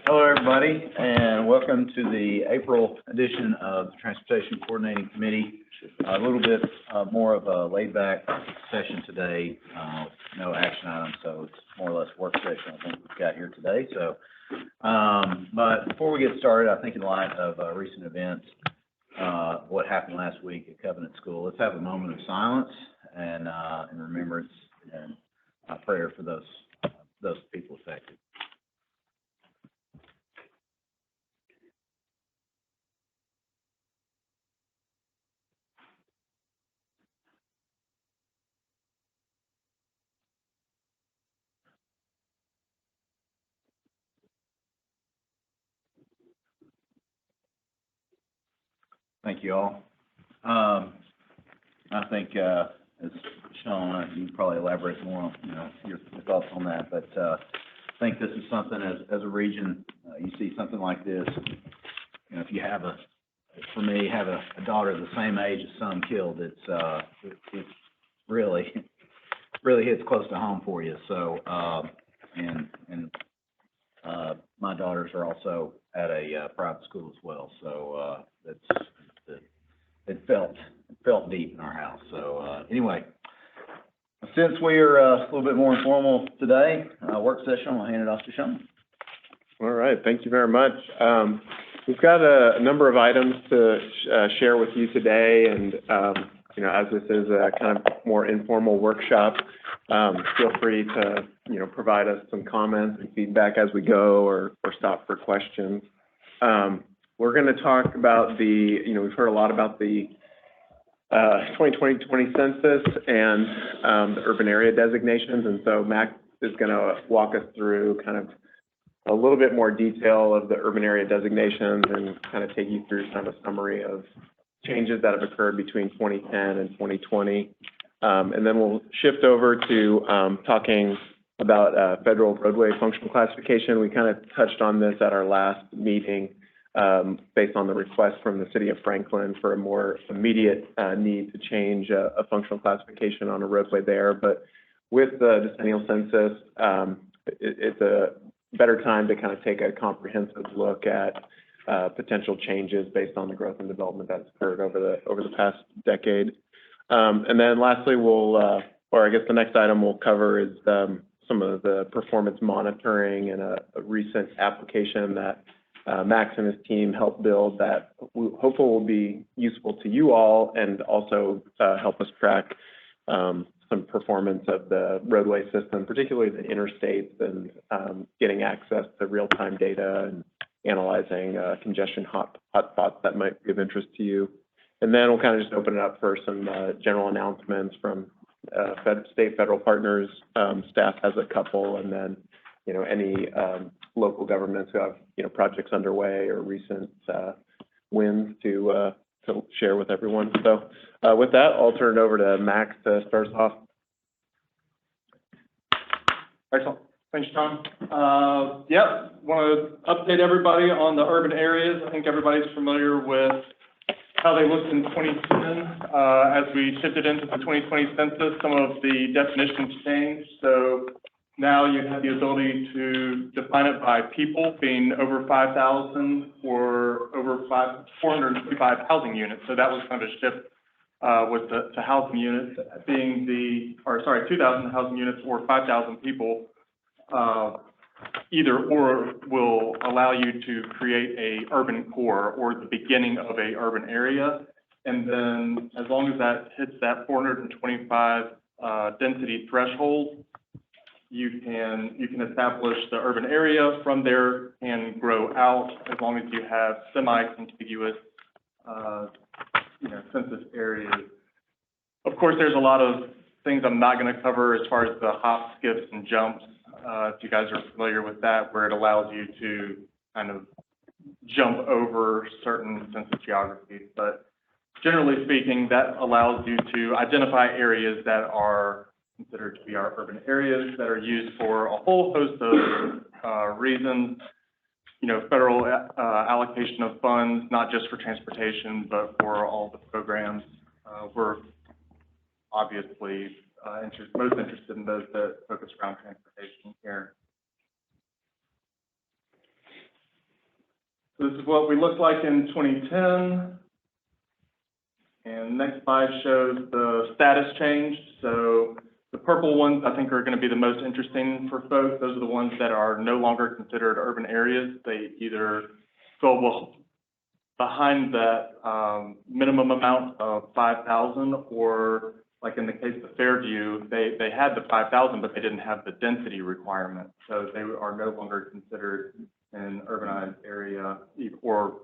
Hello, everybody, and welcome to the April edition of the Transportation Coordinating Committee. A little bit more of a laid-back session today, no action items, so it's more or less work session I think we've got here today. So, but before we get started, I think in light of recent events, what happened last week at Covenant School, let's have a moment of silence and remembrance and prayer for those people affected. Thank you all. I think, as Sean, you can probably elaborate more on, your thoughts on that, but I think this is something as a region, you see something like this, if you have for me, have a daughter the same age as some killed, it's really hits close to home for you. So, my daughters are also at a private school as well, so it felt deep in our house. So anyway, since we are a little bit more informal today, work session, I'll hand it off to Sean. All right, thank you very much. We've got a number of items to share with you today, and as this is a kind of more informal workshop, feel free to provide us some comments and feedback as we go, or stop for questions. We're going to talk about we've heard a lot about the 2020 census and the urban area designations, and so Max is going to walk us through kind of a little bit more detail of the urban area designations and kind of take you through kind of a summary of changes that have occurred between 2010 and 2020. And then we'll shift over to talking about federal roadway functional classification. We kind of touched on this at our last meeting, based on the request from the city of Franklin for a more immediate need to change a functional classification on a roadway there. But with the decennial census, it's a better time to kind of take a comprehensive look at potential changes based on the growth and development that's occurred over the past decade. And then lastly, or I guess the next item we'll cover is some of the performance monitoring and a recent application that Max and his team helped build that hopefully will be useful to you all, and also help us track some performance of the roadway system, particularly the interstates, and getting access to real-time data and analyzing congestion hotspots that might be of interest to you. And then we'll kind of just open it up for some general announcements from state, federal partners. Staff has a couple, and then any local governments who have projects underway or recent wins to share with everyone. So with that, I'll turn it over to Max to start us off. Excellent. Thanks, Tom. Want to update everybody on the urban areas. I think everybody's familiar with how they looked in 2010. As we shifted into the 2020 census, some of the definitions changed. So now you have the ability to define it by people being over 5,000 or over 455 housing units. So that was kind of a shift with the housing units being 2,000 housing units or 5,000 people. Either or will allow you to create a urban core or the beginning of a urban area. And then as long as that hits that 425 density threshold, you can establish the urban area from there and grow out as long as you have semi-contiguous census areas. Of course, there's a lot of things I'm not going to cover as far as the hops, skips, and jumps. If you guys are familiar with that, where it allows you to kind of jump over certain census geographies. But generally speaking, that allows you to identify areas that are considered to be our urban areas that are used for a whole host of reasons. Federal allocation of funds, not just for transportation, but for all the programs. We're obviously most interested in those that focus around transportation here. So this is what we looked like in 2010. And next slide shows the status change. So the purple ones, I think, are going to be the most interesting for folks. Those are the ones that are no longer considered urban areas. They either fall behind that minimum amount of 5,000, or like in the case of Fairview, they had the 5,000, but they didn't have the density requirement. So they are no longer considered an urbanized area, or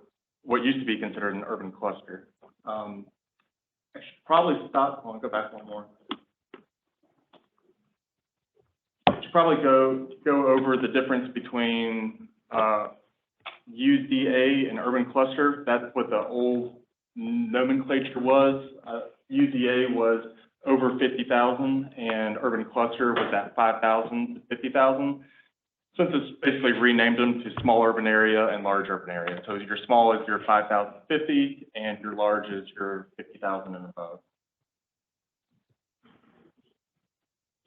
what used to be considered an urban cluster. I should probably stop. I'll go back one more. I should probably go over the difference between UZA and urban cluster. That's what the old nomenclature was. UZA was over 50,000, and urban cluster was at 5,000 to 50,000. Since it's basically renamed them to small urban area and large urban area. So your small is your 5,000 to 50, and your large is your 50,000 and above.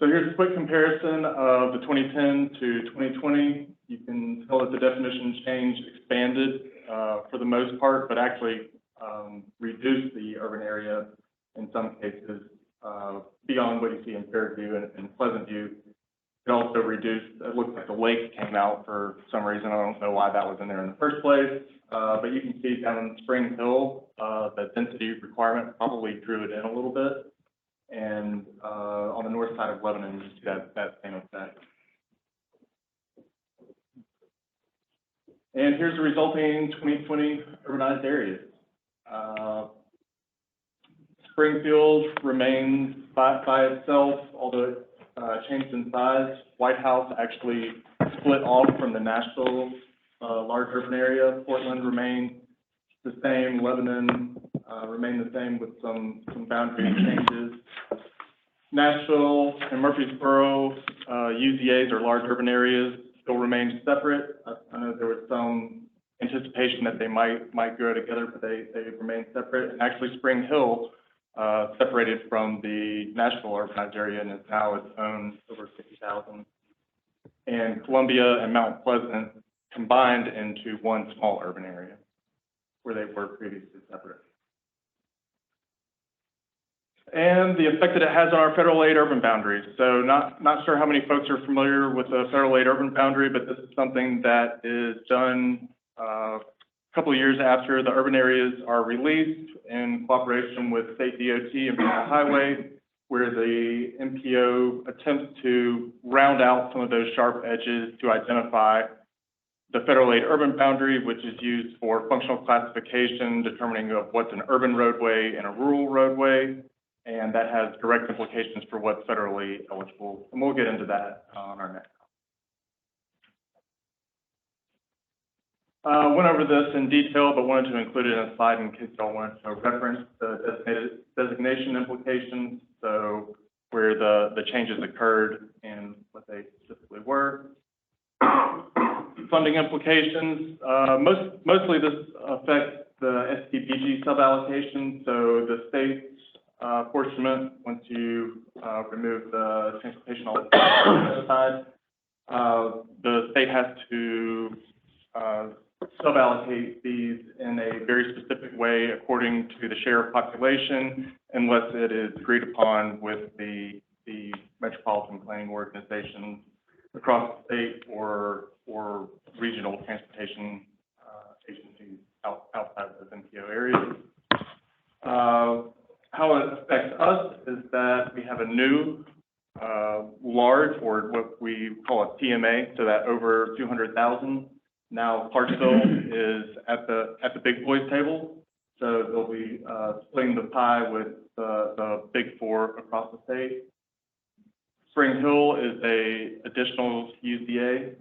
So here's a quick comparison of the 2010 to 2020. You can tell that the definition change expanded for the most part, but actually reduced the urban area in some cases beyond what you see in Fairview and Pleasant View. It also reduced, it looks like the lake came out for some reason. I don't know why that was in there in the first place. But you can see down in Spring Hill, the density requirement probably drew it in a little bit. And on the north side of Lebanon, you see that same effect. And here's the resulting 2020 urbanized areas. Springfield remains by itself, although it changed in size. White House actually split off from the Nashville large urban area. Portland remained the same. Lebanon remained the same with some boundary changes. Nashville and Murfreesboro, UZAs or large urban areas, still remain separate. I know there was some anticipation that they might grow together, but they remain separate. And actually, Spring Hill separated from the Nashville urbanized area and is now its own over 50,000. And Columbia and Mount Pleasant combined into one small urban area where they were previously separate. And the effect that it has on our federal aid urban boundaries. So not sure how many folks are familiar with the federal aid urban boundary, but this is something that is done a couple of years after the urban areas are released in cooperation with state DOT and Federal Highway, where the MPO attempts to round out some of those sharp edges to identify the federal aid urban boundary, which is used for functional classification, determining of what's an urban roadway and a rural roadway. And that has direct implications for what's federally eligible. And we'll get into that on our next. Went over this in detail, but wanted to include it in a slide in case y'all wanted to reference the designation implications. So where the changes occurred and what they specifically were. Funding implications. Mostly this affects the STBG suballocation. So the state's apportionment, once you remove the transportation side, the state has to suballocate these in a very specific way according to the share of population, unless it is agreed upon with the metropolitan planning organizations across the state or regional transportation agencies outside of those MPO areas. How it affects us is that we have a new large, or what we call a TMA, so that over 200,000. Now Clarksville is at the big boys table, so they'll be splitting the pie with the big four across the state. Spring Hill is a additional UZA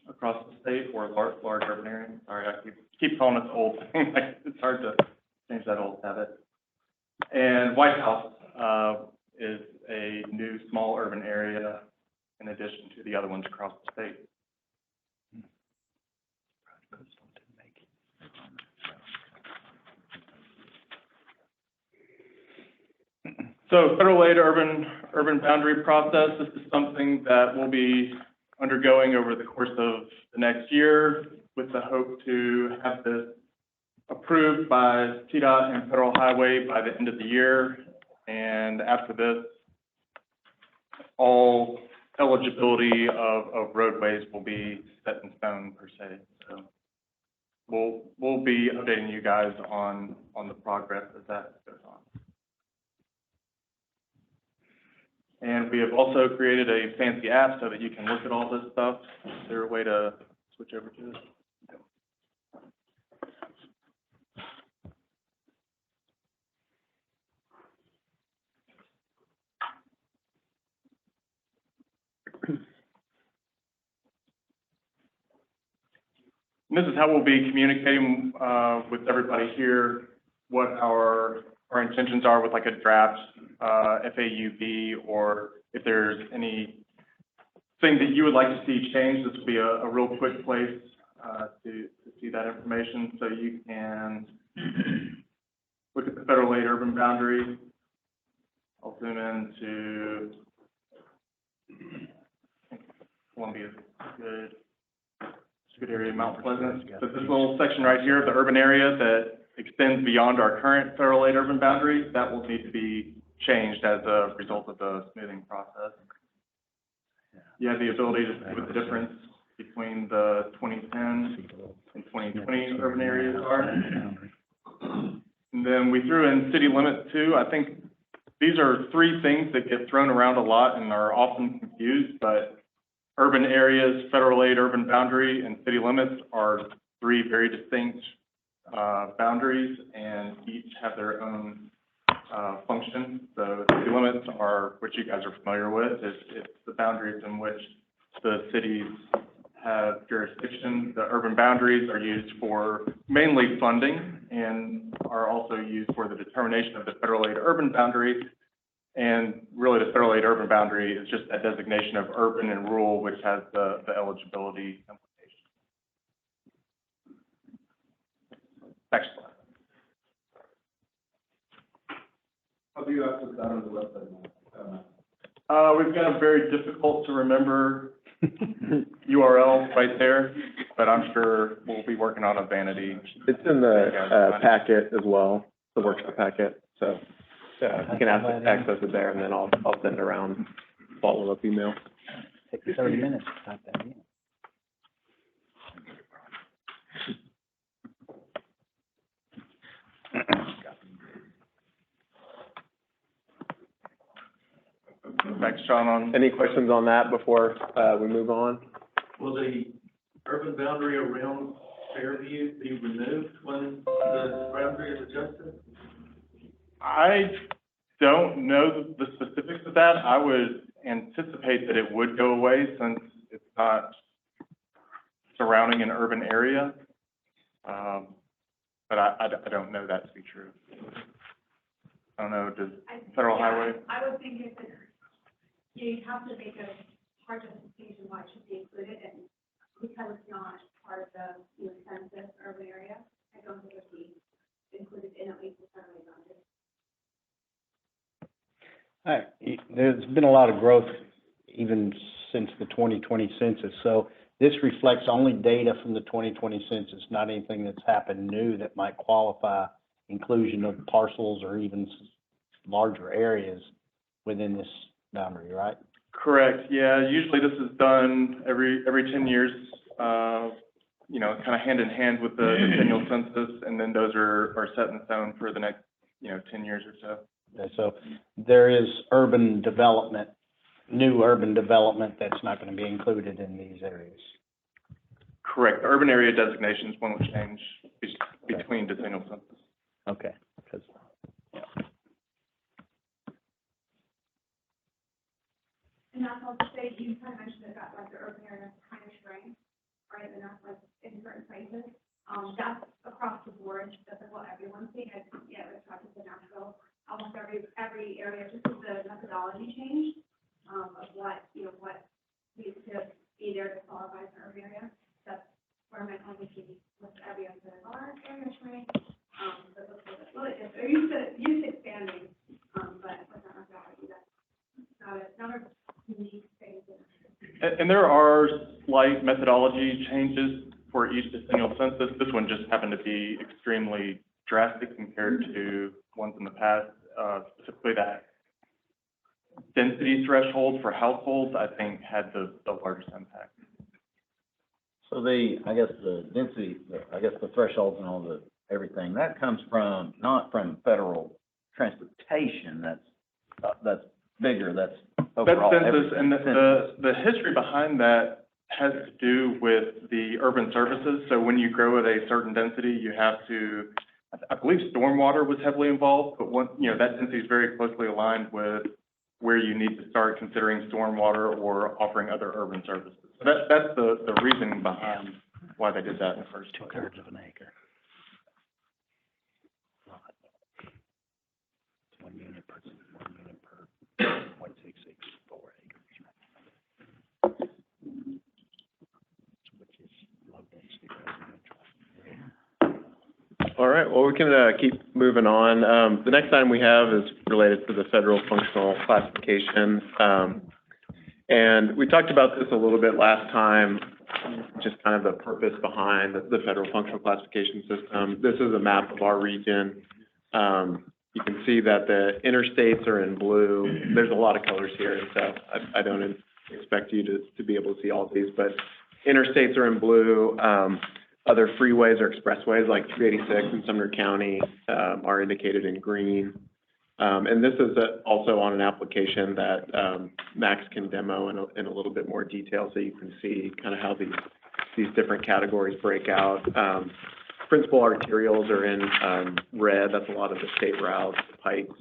across the state, or large urban area. Sorry, I keep calling it the old thing. It's hard to change that old habit. And White House is a new small urban area in addition to the other ones across the state. So federal aid urban boundary process, this is something that we'll be undergoing over the course of the next year. with the hope to have this approved by TDOT and Federal Highway by the end of the year. And after this, all eligibility of roadways will be set in stone per se. So we'll be updating you guys on the progress as that goes on. And we have also created a fancy app so that you can look at all this stuff. Is there a way to switch over to it? And this is how we'll be communicating with everybody here, what our intentions are with like a draft FAUB, or if there's any thing that you would like to see changed. This will be a real quick place to see that information. So you can look at the federal aid urban boundary. I'll zoom in to Columbia good area, Mount Pleasant. So this little section right here of the urban area that extends beyond our current federal aid urban boundary, that will need to be changed as a result of the smoothing process. You have the ability to see what the difference between the 2010 and 2020 urban areas are. And then we threw in city limits too. I think these are three things that get thrown around a lot and are often confused, but urban areas, federal aid urban boundary, and city limits are three very distinct boundaries, and each have their own function. So city limits are, which you guys are familiar with, it's the boundaries in which the cities have jurisdiction. The urban boundaries are used for mainly funding and are also used for the determination of the federal aid urban boundary. And really the federal aid urban boundary is just that designation of urban and rural, which has the eligibility implications. Next slide. How do you access that on the website? We've got a very difficult to remember URL right there, but I'm sure we'll be working on a vanity. It's in the packet as well, the workshop packet, so you can access it there, and then I'll send around follow-up email. Take 30 minutes to type that in. Thanks, John. On Any questions on that before we move on? Will the urban boundary around Fairview be removed when the boundary is adjusted? I don't know the specifics of that. I would anticipate that it would go away since it's not surrounding an urban area. But I don't know that to be true. I don't know, does Federal Highway? I would think if it's, you have to make a hard justification why it should be included, and because it's not part of the, census urban area, I don't think it would be included in at least the federal boundary. All right, there's been a lot of growth even since the 2020 census. So this reflects only data from the 2020 census, not anything that's happened new that might qualify inclusion of parcels or even larger areas within this boundary, right? Correct. Yeah. Usually this is done every 10 years. Kind of hand in hand with the annual census, and then those are set in stone for the next 10 years or so. Okay, so there is urban development, new urban development that's not going to be included in these areas. Correct. The urban area designations won't change between decennial census. Okay. And that's also say, you kind of mentioned that like the urban area kind of shrank, right, and that's like in certain places. That's across the board, that's like what everyone's seeing. It's practice in Nashville. Almost every area, just with the methodology change of what needs to be there to qualify for urban area. That's where my conversation with everyone said, our area shrank. That looks a little bit different. Used to expanding, but with that methodology, that's not a unique thing. And there are slight methodology changes for each decennial census. This one just happened to be extremely drastic compared to ones in the past, specifically that density threshold for households, I think, had the largest impact. So I guess the density, the thresholds and all everything, that comes from, not from federal transportation, that's bigger, that's overall That's census, everything. and the history behind that has to do with the urban services. So when you grow at a certain density, you have to, I believe stormwater was heavily involved, but that density is very closely aligned with where you need to start considering stormwater or offering other urban services. So that's the reasoning behind why they did that in the first place. 2/3 of an acre. 1 unit per 0.664 acres. Which is low density residential. All right, well, we can keep moving on. The next item we have is related to the federal functional classification. And we talked about this a little bit last time, just kind of the purpose behind the federal functional classification system. This is a map of our region. You can see that the interstates are in blue. There's a lot of colors here, and so I don't expect you to be able to see all of these, but interstates are in blue. Other freeways or expressways like 386 in Sumner County are indicated in green. And this is also on an application that Max can demo in a little bit more detail, so you can see kind of how these different categories break out. Principal arterials are in red. That's a lot of the state routes, the pikes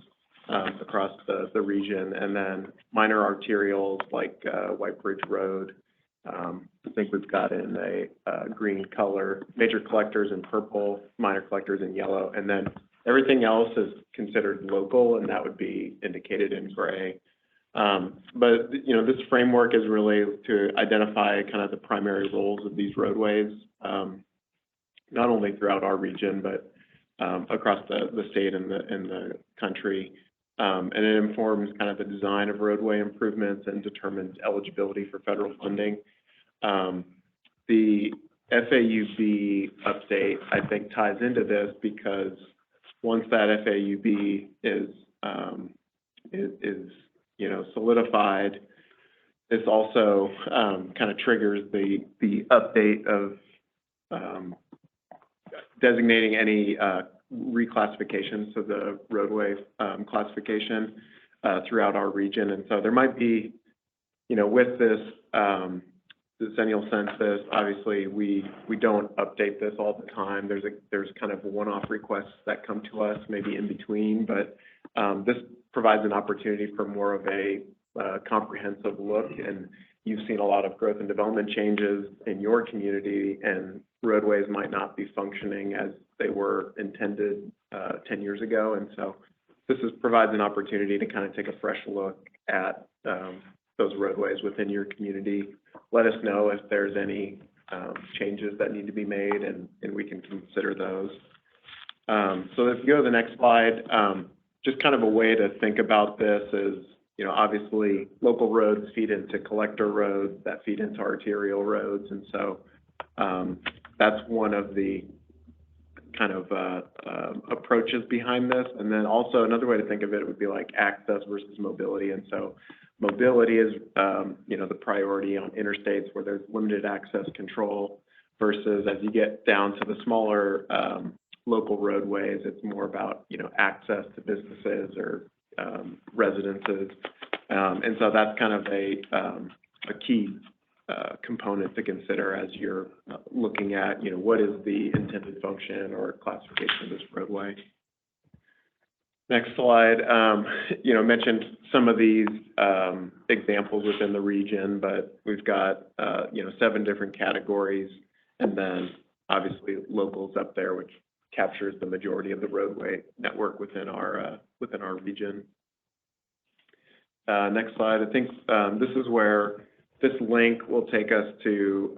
across the region, and then minor arterials like White Bridge Road. I think we've got in a green color, major collectors in purple, minor collectors in yellow, and then everything else is considered local, and that would be indicated in gray. But, this framework is really to identify kind of the primary roles of these roadways, not only throughout our region, but across the state and the country. And it informs kind of the design of roadway improvements and determines eligibility for federal funding. The FAUB update, I think, ties into this because once that FAUB is solidified, this also kind of triggers the update of designating any reclassifications of the roadway classification throughout our region. And so there might be, with this decennial census, obviously we don't update this all the time. There's kind of one-off requests that come to us maybe in between, but this provides an opportunity for more of a comprehensive look. And you've seen a lot of growth and development changes in your community, and roadways might not be functioning as they were intended 10 years ago. And so this provides an opportunity to kind of take a fresh look at those roadways within your community. Let us know if there's any changes that need to be made, and we can consider those. So if you go to the next slide, just kind of a way to think about this is, obviously local roads feed into collector roads that feed into arterial roads. And so that's one of the kind of approaches behind this. And then also another way to think of it would be like access versus mobility. And so mobility is, the priority on interstates where there's limited access control, versus as you get down to the smaller local roadways, it's more about, access to businesses or residences. And so that's kind of a key component to consider as you're looking at, what is the intended function or classification of this roadway. Next slide, mentioned some of these examples within the region, but we've got, 7 different categories, and then obviously locals up there, which captures the majority of the roadway network within our region. Next slide. I think this is where this link will take us to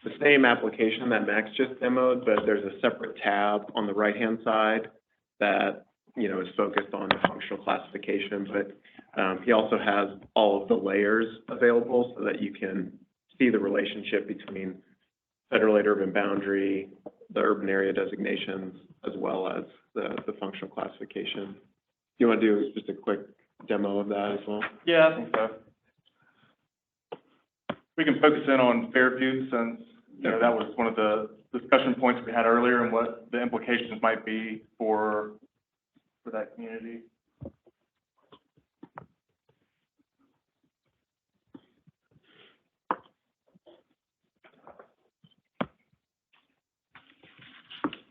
the same application that Max just demoed, but there's a separate tab on the right-hand side that is focused on the functional classification, but he also has all of the layers available so that you can see the relationship between federal aid urban boundary, the urban area designations, as well as the functional classification. Do you want to do just a quick demo of that as well? Yeah, I think so. We can focus in on Fairview since, you know, that was one of the discussion points we had earlier and what the implications might be for that community.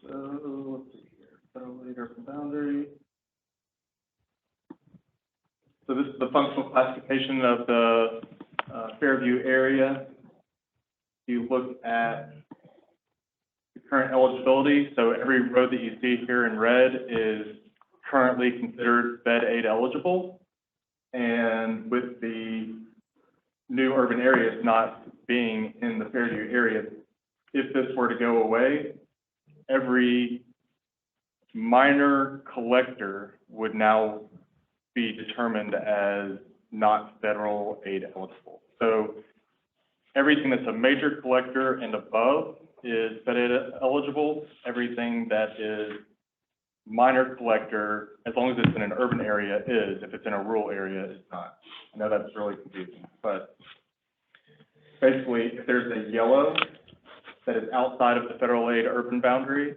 So, let's see here, federal aid urban boundary. So this is the functional classification of the Fairview area. You look at the current eligibility, so every road that you see here in red is currently considered Fed aid eligible. And with the new urban areas not being in the Fairview area, if this were to go away, every minor collector would now be determined as not federal aid eligible. So everything that's a major collector and above is Fed aid eligible. Everything that is minor collector, as long as it's in an urban area, is. If it's in a rural area, it's not. I know that's really confusing, but basically, if there's a yellow that is outside of the federal aid urban boundary,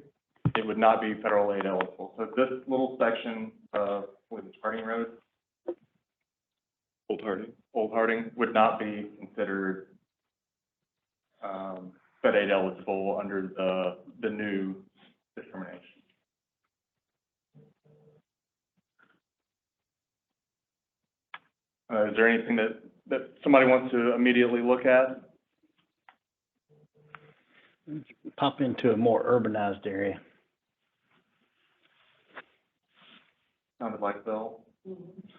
it would not be federal aid eligible. So this little section of, what is it, Harding Road? Old Harding would not be considered Fed aid eligible under the new determination. Is there anything that somebody wants to immediately look at? Pop into a more urbanized area. Sounded like Bill.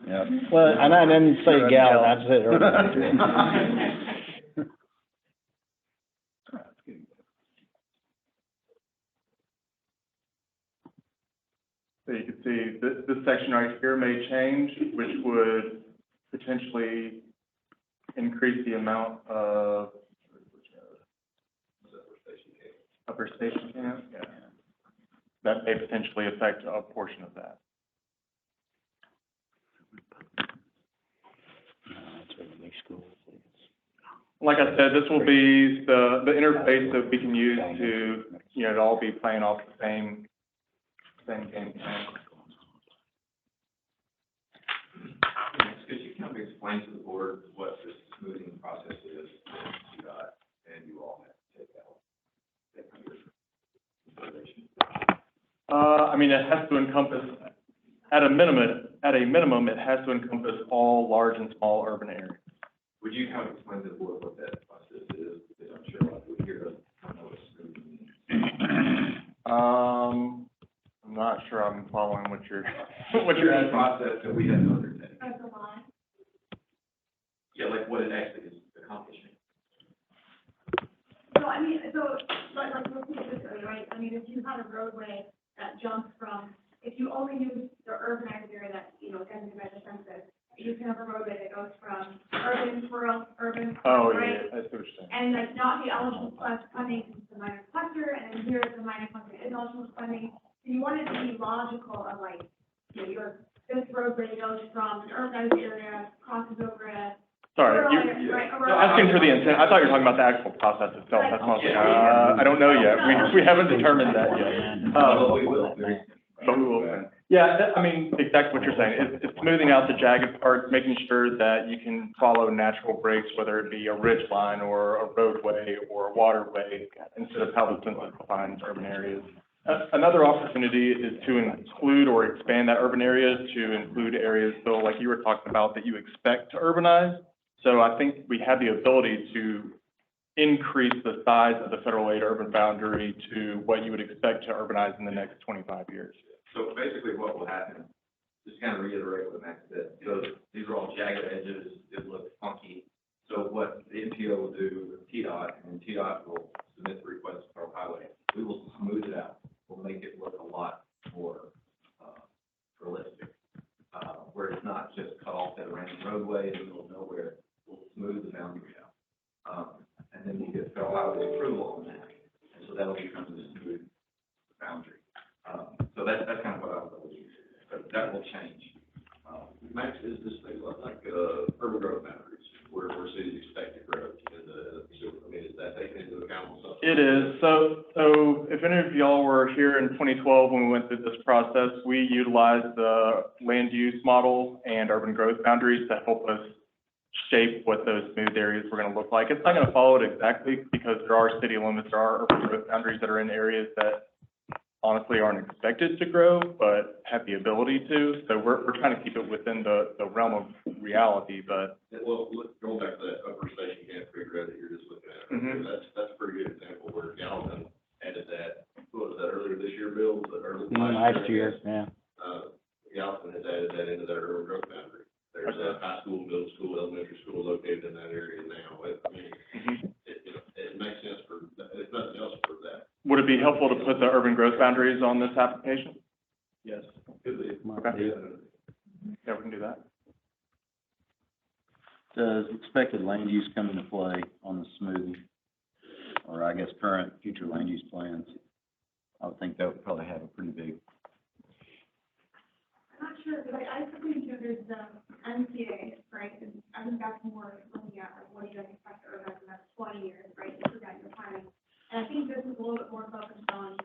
Yeah. Well, and I didn't say Gallup, I said urbanized area. So you can see this section right here may change, which would potentially increase the amount of Upper Station Camp. Yeah. That may potentially affect a portion of that. Like I said, this will be the interface that we can use to, you know, to all be playing off the same game plan. Could you kind of explain to the board what this smoothing process is that you got and you all have to take out? I mean, it has to encompass, at a minimum, it has to encompass all large and small urban areas. Would you kind of explain to the board what that process is? Because I'm sure a lot of people here don't know what smoothing means. I'm not sure I'm following what you're The process that we have to undertake. That's a line. Yeah, like what it actually is accomplishing. So, I mean, like, let's look at this way, right? I mean, if you had a roadway that jumps from, if you only use the urbanized area that, you know, designated by the census, you can have a roadway that goes from urban, rural, urban, Oh, right? yeah, I see what you're saying. And like not be eligible for funding because it's a minor cluster, and then here the minor cluster is eligible for funding. So you want it to be logical of like, you know, this roadway goes from an urbanized area, crosses over a Sorry, rural you, area, right? no, asking for the intent, I thought you were talking about the actual process itself, that's what I was like, I don't know yet, we haven't determined that yet. Well, we will. But we will. Yeah, I mean, exactly what you're saying, it's smoothing out the jagged parts, making sure that you can follow natural breaks, whether it be a ridge line or a roadway or a waterway, instead of how the census defines urban areas. Another opportunity is to include or expand that urban area to include areas, so like you were talking about, that you expect to urbanize. So I think we have the ability to increase the size of the federal aid urban boundary to what you would expect to urbanize in the next 25 years. So basically what will happen, just kind of reiterate what Max said, so these are all jagged edges, it looks funky. So what the MPO will do with TDOT, and TDOT will submit the request for our highway, we will smooth it out. We'll make it look a lot more realistic, where it's not just cut off at a random roadway in the middle of nowhere. We'll smooth the boundary out. And then you get federal highway approval on that. so that'll become the smooth boundary. So that's kind of what I was alluding to, so that will change. Max, is this thing like, urban growth boundaries, where cities expect to grow in the, I mean, is that taken into account on something? It is. So if any of y'all were here in 2012 when we went through this process, we utilized the land use model and urban growth boundaries to help us shape what those smooth areas were going to look like. It's not going to follow it exactly because there are city limits, there are urban growth boundaries that are in areas that honestly aren't expected to grow, but have the ability to. So we're trying to keep it within the realm of reality, but. Well, going back to that upper station campground that you're just looking at, Mhm. that's a pretty good example where Gallatin added that, what was that, earlier this year, Bill? Was that early Last year, yeah. Gallatin has added that into their urban growth boundary. There's a high school, middle school, elementary school located in that area now. It makes sense for, if nothing else for that. Would it be helpful to put the urban growth boundaries on this application? Yes. Could be. Okay. Yeah, we can do that. Does expected land use come into play on the smoothing, or I guess current, future land use plans? I would think that would probably have a pretty big. I'm not sure, but I think there's the MTA, right, and I think that's more looking at, like, what do you guys expect to urban in the next 20 years, right, to prevent your planning. And I think this is a little bit more focused on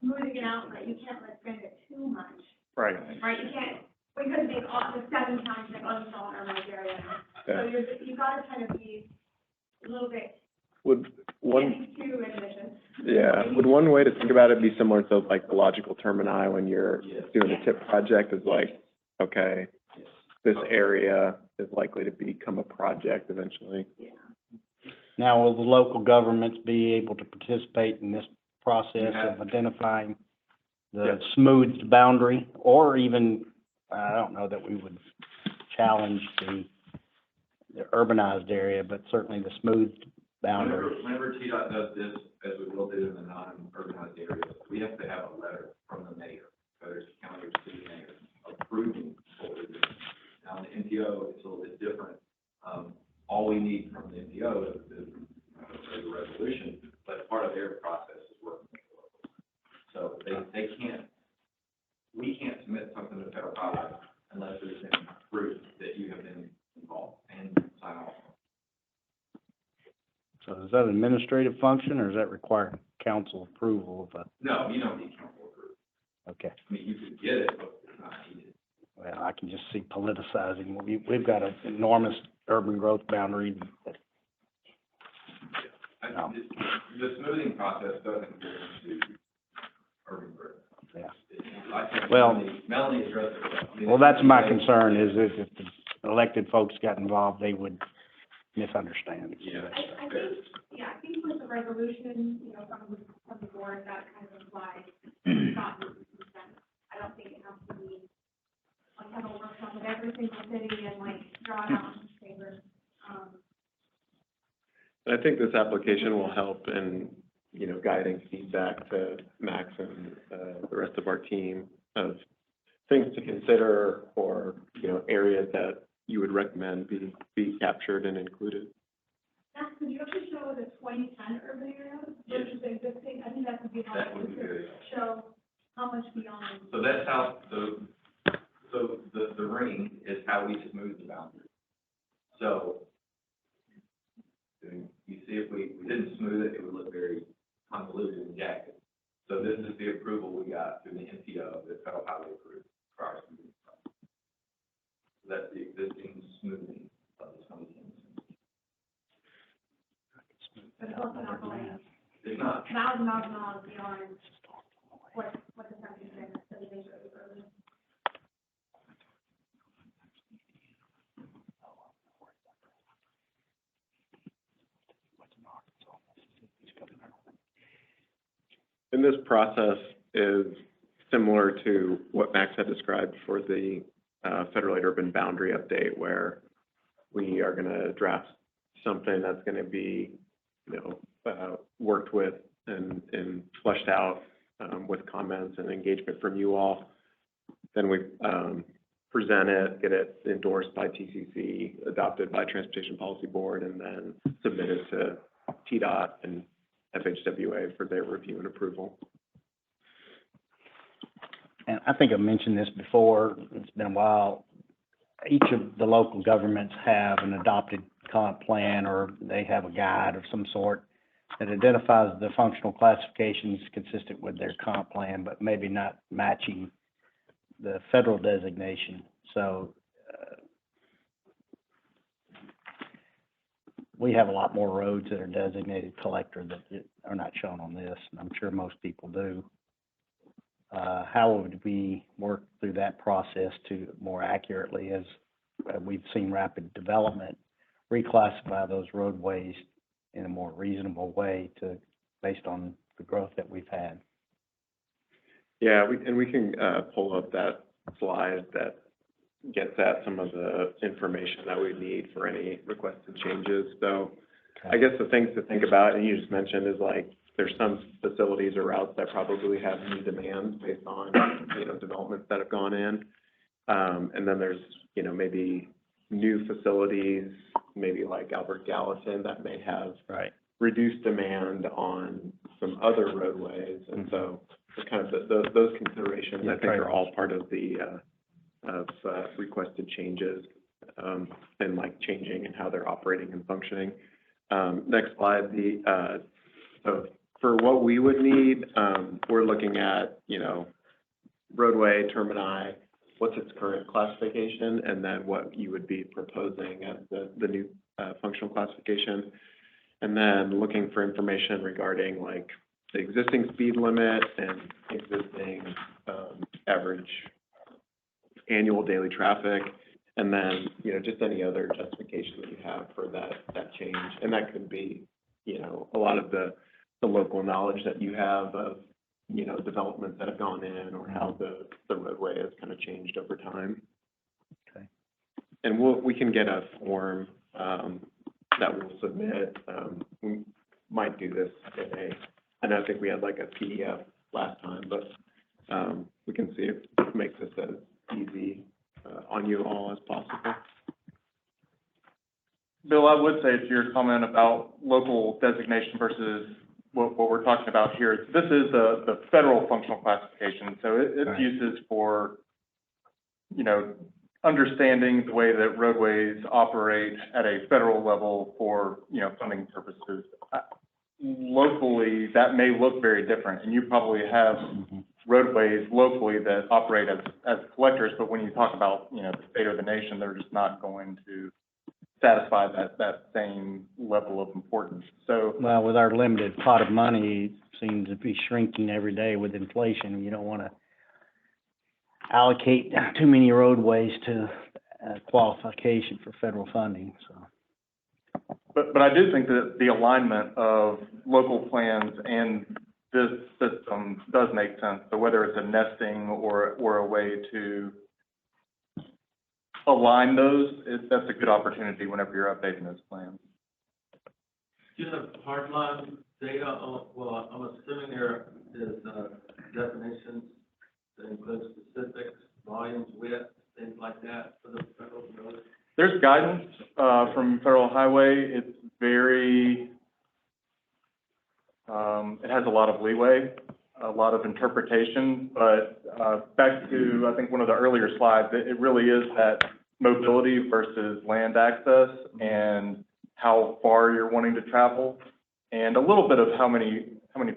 smoothing it out, but you can't, like, spend it too much, Right. right, you can't, we couldn't make all the 7 times, like, oh, it's all in our area now. So you gotta kind of be a little bit, Would one, can't be too ambitious. yeah, would one way to think about it be similar to like the logical termini when you're doing a TIP project is like, okay, this area is likely to become a project eventually? Yeah. Now, will the local governments be able to participate in this process of identifying the smoothed boundary? Or even, I don't know that we would challenge the urbanized area, but certainly the smoothed boundary. Whenever TDOT does this, as we will do in the non-urbanized areas, we have to have a letter from the mayor, whether it's county or city mayor, approving what we're doing. Now, the MPO, it's a little bit different. All we need from the MPO is a resolution, but part of their process is working with the locals. So they can't, we can't submit something to federal highway unless there's been proof that you have been involved and sign off. So is that an administrative function, or does that require council approval of a, No, you don't need council approval. okay? I mean, you could get it, but it's not needed. Well, I can just see politicizing. We've got an enormous urban growth boundary. No. The smoothing process doesn't go into urban growth. Yeah. I think Well- Melanie addressed it. I mean, Well, that's my concern, is if the elected folks got involved, they would misunderstand. Yeah. I think, yeah, I think with the resolution, you know, from the board, that kind of implies not consent. I don't think it has to be, like, have a workshop with every single city and, like, draw it out in favor. I think this application will help in, guiding feedback to Max and, the rest of our team of things to consider or, areas that you would recommend be captured and included. Now, could you actually show the 2010 urban area versus the existing? I think that would be That helpful would be to good. show how much beyond. So that's how, so the ring is how we smooth the boundary. So you see, if we didn't smooth it, it would look very convoluted and jagged. So this is the approval we got through the NPO, the federal highway approved prior to the process. So that's the existing smoothing of the 2010. But it's also not going It's not, $1,000 beyond what the census is, so they make it urban. And this process is similar to what Max had described for the Federal Aid Urban Boundary Update, where we are going to draft something that's going to be, worked with and fleshed out with comments and engagement from you all. Then we present it, get it endorsed by TCC, adopted by Transportation Policy Board, and then submitted to TDOT and FHWA for their review and approval. And I think I mentioned this before, it's been a while. Each of the local governments have an adopted comp plan, or they have a guide of some sort that identifies the functional classifications consistent with their comp plan, but maybe not matching the federal designation. So we have a lot more roads that are designated collector that are not shown on this, and I'm sure most people do. How would we work through that process to more accurately, as we've seen rapid development, reclassify those roadways in a more reasonable way based on the growth that we've had? Yeah, we can pull up that slide that gets at some of the information that we need for any requested changes. So I guess the things to think about, and you just mentioned, is like there's some facilities or routes that probably have new demands based on, developments that have gone in. And then there's, maybe new facilities, maybe like Albert Gallatin, that may have reduced demand on some other roadways. And so it's kind of those considerations, I think, are all part of the requested changes, and like changing and how they're operating and functioning. Next slide, so for what we would need, we're looking at, roadway termini, what's its current classification, and then what you would be proposing as the new functional classification. And then looking for information regarding like the existing speed limit and existing average annual daily traffic, and then, just any other justification that you have for that change. And that could be, a lot of the local knowledge that you have of, developments that have gone in, or how the roadway has kind of changed over time. Okay. And we can get a form that we'll submit. We might do this I don't think we had like a PDF last time, but we can see if it makes this as easy on you all as possible. Bill, I would say to your comment about local designation versus what we're talking about here, this is the federal functional classification. So it's uses for, understanding the way that roadways operate at a federal level for, funding purposes. Locally, that may look very different, and you probably have roadways locally that operate as collectors, but when you talk about, the state or the nation, they're just not going to satisfy that same level of importance. So, well, with our limited pot of money, it seems to be shrinking every day with inflation. You don't want to allocate too many roadways to qualification for federal funding, so. But I do think that the alignment of local plans and this system does make sense. So whether it's a nesting or a way to align those, that's a good opportunity whenever you're updating those plans. Do you have hardline data on, I'm assuming there is definitions that include specifics, volumes, width, things like that for the federal roads? There's guidance from Federal Highway. It's very, it has a lot of leeway, a lot of interpretation, but back to, I think, one of the earlier slides, it really is that mobility versus land access and how far you're wanting to travel, and a little bit of how many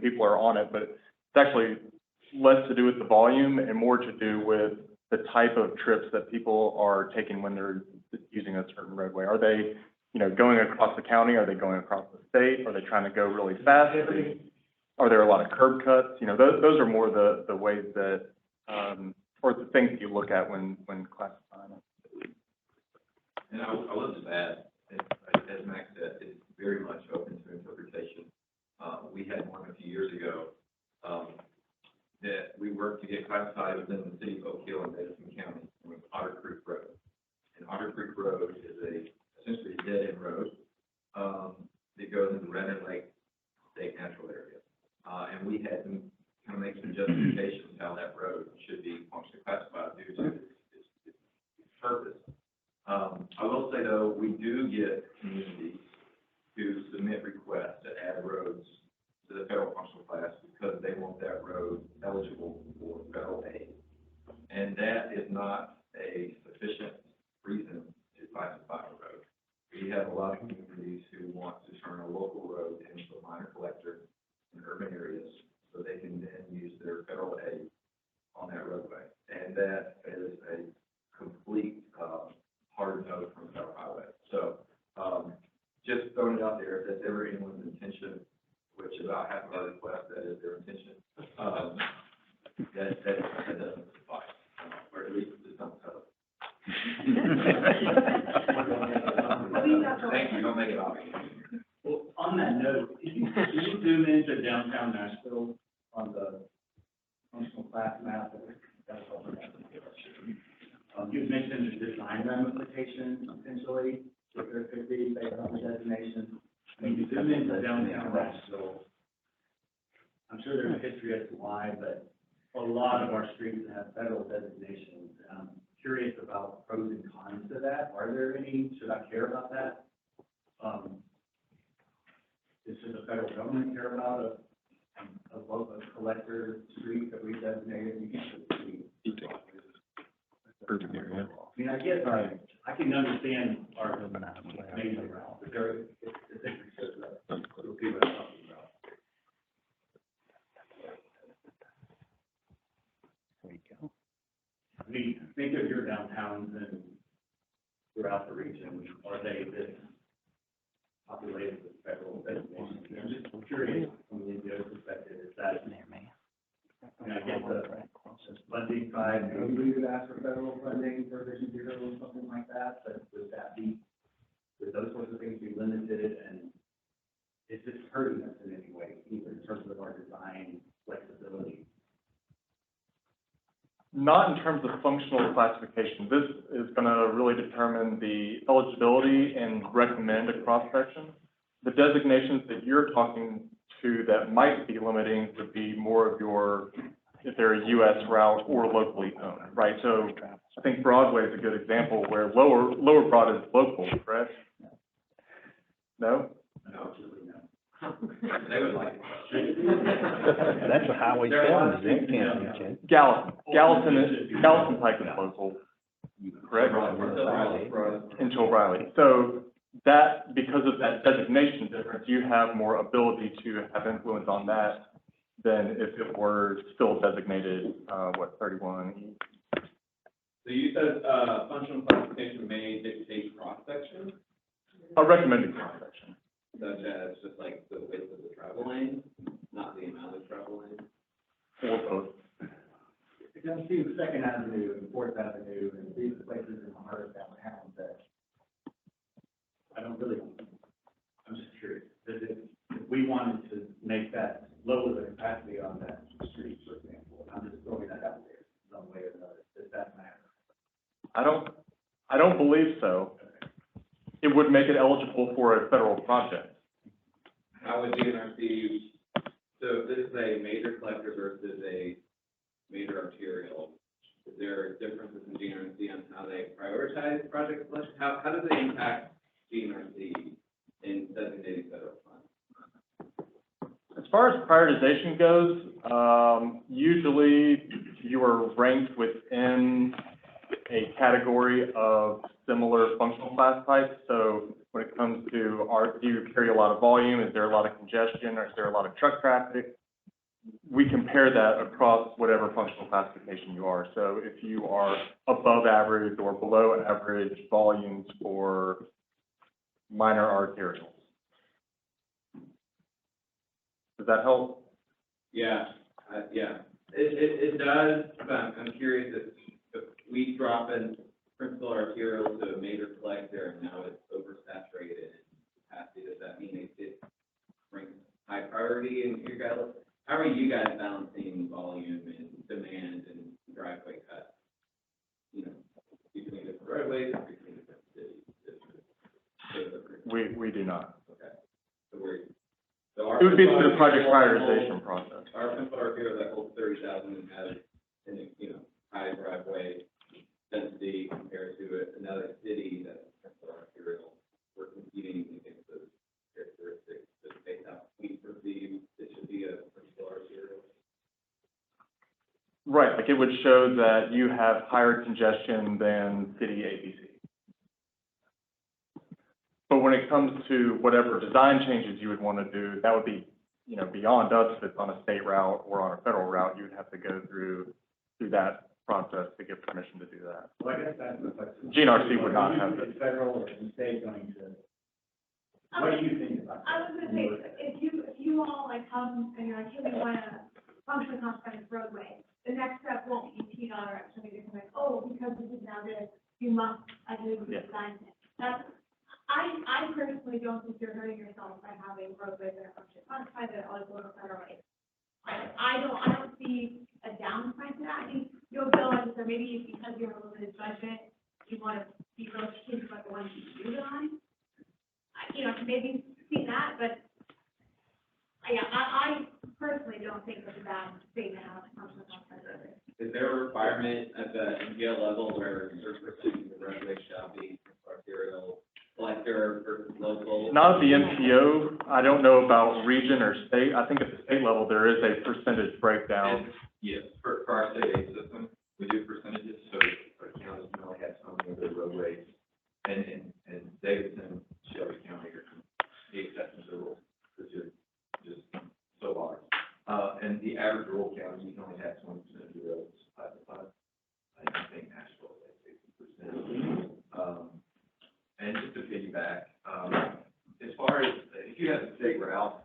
people are on it, but it's actually less to do with the volume and more to do with the type of trips that people are taking when they're using a certain roadway. Are they, going across the county? Are they going across the state? Are they trying to go really fast? Are there a lot of curb cuts? Those are more the ways that, or the things that you look at when classifying it. And I will just add, as Max said, it's very much open to interpretation. We had one a few years ago that we worked to get classified within the city of Oak Hill in Madison County, with Otter Creek Road. And Otter Creek Road is essentially a dead-end road that goes into Red Lake State Natural Area. And we had to kind of make some justifications how that road should be functionally classified due to its purpose. I will say, though, we do get communities who submit requests to add roads to about half of our request, that is their intention. That doesn't suffice, or at least it's not so. Thank you, don't make it obvious. Well, on that note, can you zoom into downtown Nashville on the functional class map? You mentioned the design ramifications potentially, if there could be based on the designation. I mean, you zoom into downtown Nashville, I'm sure there's a history as to why, but a lot of our streets have federal designations. And I'm curious about pros and cons to that. Are there any? Should I care about that? Should the federal government care about a local collector street that we designated? Urban area. I mean, I guess I can understand our major route, but there is a difference that you'll see what I'm talking about. There you go. I mean, think of your downtowns and throughout the region. Are they this populated with federal designations? I'm just curious from the NGO perspective, is that, I mean, I get the funding side, maybe we could ask for federal funding for Vision Zero or something like that, but would those sorts of things be limited, and is this hurting us in any way, either in terms of our design flexibility? Not in terms of functional classification. This is going to really determine the eligibility and recommend a cross-section. The designations that you're talking to that might be limiting would be more of your, if they're a U.S. route or locally owned, right? So I think Broadway is a good example where Lower Broad is local, correct? No? No, they would like it. That's a highway seven, that can't be changed. Gallatin Pike is local, correct? Into O'Reilly. So that, because of that designation difference, you have more ability to have influence on that than if it were still designated, 31. So you said, functional classification may dictate cross-section, A recommended cross-section. such as just like the width of the travel lane, not the amount of travel lane. Or both. It comes to Second Avenue and Fourth Avenue and these places in the heart of downtown that I'm just curious, that if we wanted to make that lower the capacity on that street, for example, I'm just throwing that out there some way or another, does that matter? I don't believe so. It would make it eligible for a federal project. How would GNRC, so if this is a major collector versus a major arterial, is there differences in GNRC on how they prioritize project selection? How does it impact GNRC in designating federal funds? As far as prioritization goes, usually you are ranked within a category of similar functional class types. So when it comes to do you carry a lot of volume? Is there a lot of congestion? Or is there a lot of truck traffic? We compare that across whatever functional classification you are. So if you are above average or below average volumes for minor arterials. Does that help? Yeah, it does, but I'm curious if we drop in principal arterial to a major collector and now it's oversaturated in capacity, does that mean it brings high priority in your guys? How are you guys balancing volume and demand and driveway cuts? You know, between different roadways, between different cities? We do not. Okay. It would be through the project prioritization process. Our principal arterial that holds 30,000 and has, high driveway density compared to another city that's principal arterial. We're competing against those characteristics, just based on we perceive it should be a principal arterial. Right, like it would show that you have higher congestion than city ABC. But when it comes to whatever design changes you would want to do, that would be, beyond us. If it's on a state route or on a federal route, you would have to go through that process to get permission to do that. Well, I guess that's the question. GNRC would not have Is federal or is the state going to What do you think about that? I was gonna say, if you all like come and you're like, hey, we want a functionally classified roadway, the next step won't be TDOT or somebody to come like, oh, because this is now this, you must, I do design it. That's, I personally don't think you're hurting yourself by having roadways that are functionally classified that are all go to federal aid. I don't see a downside to that. I think you'll realize that maybe because you have a limited budget, you want to be real strategic about the ones you do on. You know, maybe see that, but yeah, I personally don't think it's a bad thing to have functional classified roadways. Is there a requirement at the MPO level where certain percentage of the roadway shall be arterial, collector versus local? Not at the MPO, I don't know about region or state. I think at the state level, there is a percentage breakdown. Yes, for our state aid system, we do percentages, so our counties can only have so many of their roadways. And Davidson, Shelby County are the exceptions to the rule, which is just so large. And the average rural county, you can only have 20% of your roads classified. I think Nashville is like 60%. And just to piggyback, as far as if you have a state route,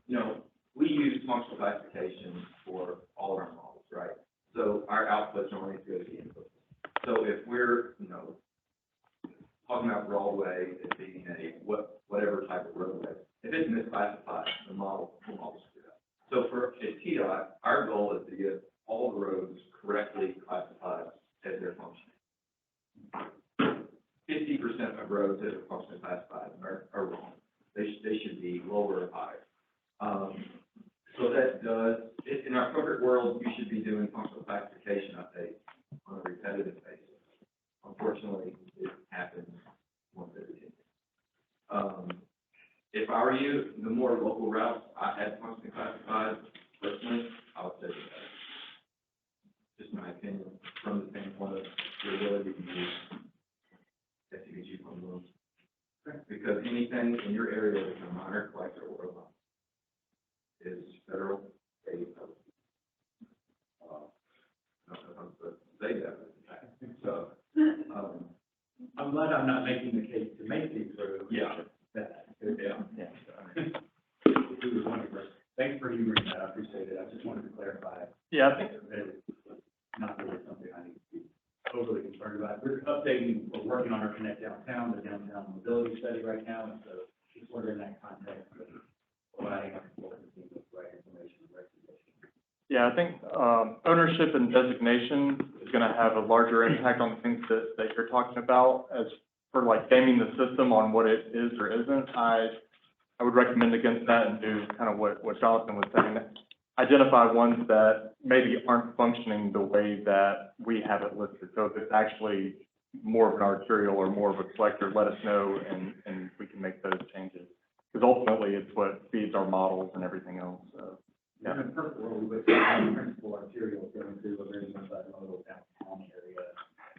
you know, we use functional classification for all our models, right? So our outputs are only as good as the inputs. So if we're, you know, talking about roadway as being a whatever type of roadway, if it's misclassified, the model will screw up. So for at TDOT, our goal is to get all the roads correctly classified as they're functioning. 50% of roads that are functionally classified are wrong. They should be lower or higher. So that does, in our corporate world, you should be doing functional classification updates on a repetitive basis. Unfortunately, it happens once every 10 years. If I were you, the more local routes I had functionally classified, personally, I would say that. Just my opinion, from the standpoint of your ability to use SCBG formulas. Because anything in your area that's a minor collector or a lump is federal, state, they definitely. So, I'm glad I'm not making the case to make these roads. yeah. Yeah. Thanks for humoring that, I appreciate it, I just wanted to clarify. Yeah, I think that it's not really something I need to be overly concerned about. We're working on our Connect Downtown, the downtown mobility study right now, and so just sort of in that context of providing our consultants with the right information and recommendation. Yeah, I think ownership and designation is going to have a larger impact on the things that you're talking about. As for like gaming the system on what it is or isn't, I would recommend against that and do kind of what Jonathan was saying. Identify ones that maybe aren't functioning the way that we have it listed. So if it's actually more of an arterial or more of a collector, let us know and we can make those changes. Because ultimately it's what feeds our models and everything else. So. Yeah. In a perfect world, we would have principal arterial going through a very multimodal downtown area.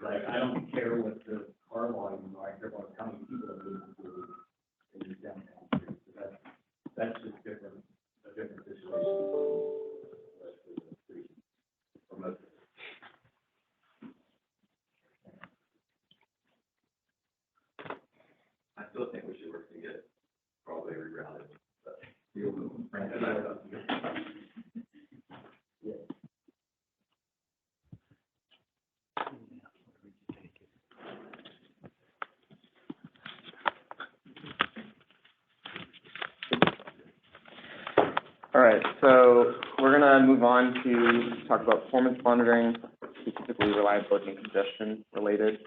Like, I don't care what the car volume, I care about how many people are moving through in these downtown streets. So that's just different, a different situation. For most of us. I still think we should work to get probably rerouted, but we'll move. All right, so we're gonna move on to talk about performance monitoring, specifically reliability and congestion related.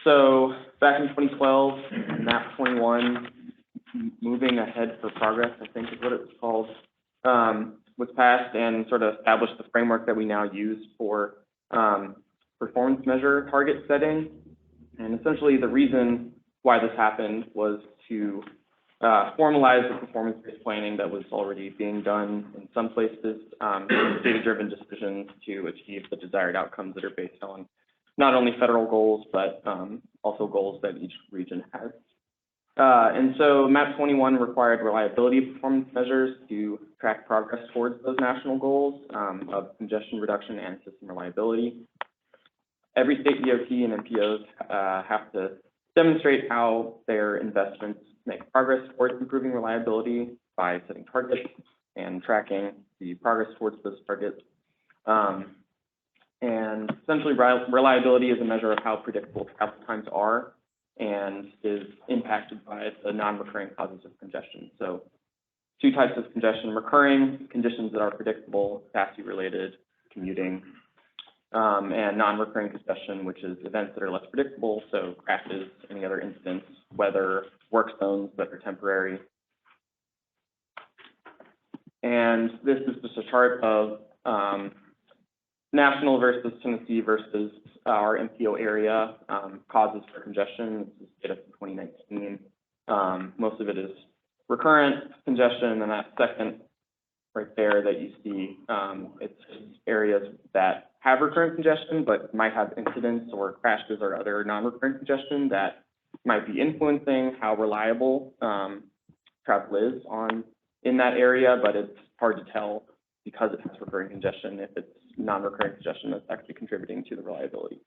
So back in 2012, MAP 21, Moving Ahead for Progress, I think is what it was called, was passed and sort of established the framework that we now use for performance measure target setting. And essentially the reason why this happened was to formalize the performance-based planning that was already being done in some places, data-driven decisions to achieve the desired outcomes that are based on not only federal goals, but also goals that each region has. And so MAP 21 required reliability performance measures to track progress towards those national goals of congestion reduction and system reliability. Every state DOT and MPOs have to demonstrate how their investments make progress towards improving reliability by setting targets and tracking the progress towards those targets. And essentially, reliability is a measure of how predictable travel times are and is impacted by the non-recurring causes of congestion. So 2 types of congestion: recurring conditions that are predictable, capacity-related, commuting, and non-recurring congestion, which is events that are less predictable, so crashes, any other incidents, weather, work zones that are temporary. And this is just a chart of national versus Tennessee versus our MPO area causes for congestion. This is data from 2019. Most of it is recurrent congestion, and that second right there that you see, it's areas that have recurrent congestion, but might have incidents or crashes or other non-recurrent congestion that might be influencing how reliable travel is in that area, but it's hard to tell because it has recurring congestion if it's non-recurring congestion that's actually contributing to the reliability.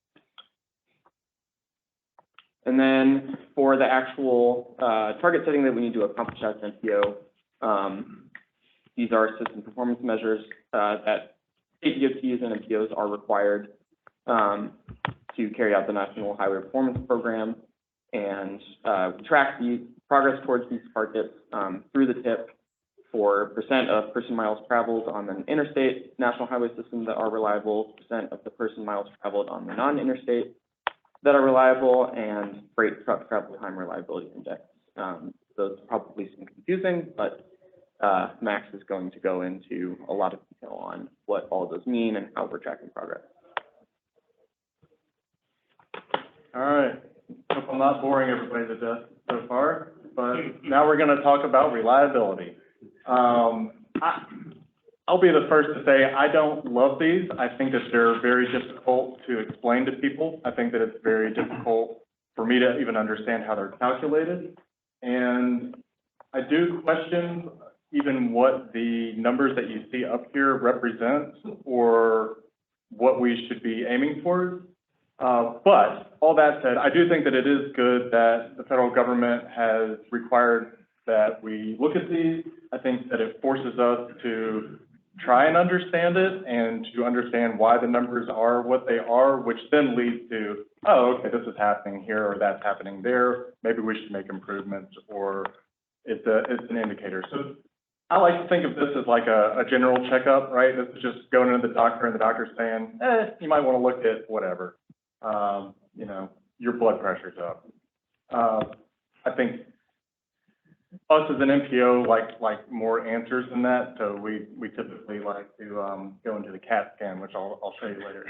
And then for the actual target setting that we need to accomplish as an NPO, these are system performance measures that state DOTs and NPOs are required to carry out the National Highway Performance Program, and track the progress towards these targets through the TIP for percent of person miles traveled on an interstate national highway system that are reliable, percent of the person miles traveled on the non-interstate that are reliable, and freight truck travel time reliability index. Those probably seem confusing, but Max is going to go into a lot of detail on what all of those mean and how we're tracking progress. All right. Hope I'm not boring everybody to death so far, but now we're going to talk about reliability. I'll be the first to say I don't love these. I think that they're very difficult to explain to people. I think that it's very difficult for me to even understand how they're calculated. And I do question even what the numbers that you see up here represent or what we should be aiming for. But all that said, I do think that it is good that the federal government has required that we look at these. I think that it forces us to try and understand it and to understand why the numbers are what they are, which then leads to, oh, okay, this is happening here or that's happening there. Maybe we should make improvements, or it's an indicator. So I like to think of this as like a general checkup, right? This is just going to the doctor and the doctor's saying, you might want to look at whatever. You know, your blood pressure's up. I think us as an MPO like more answers than that, so we typically like to go into the CAT scan, which I'll show you later.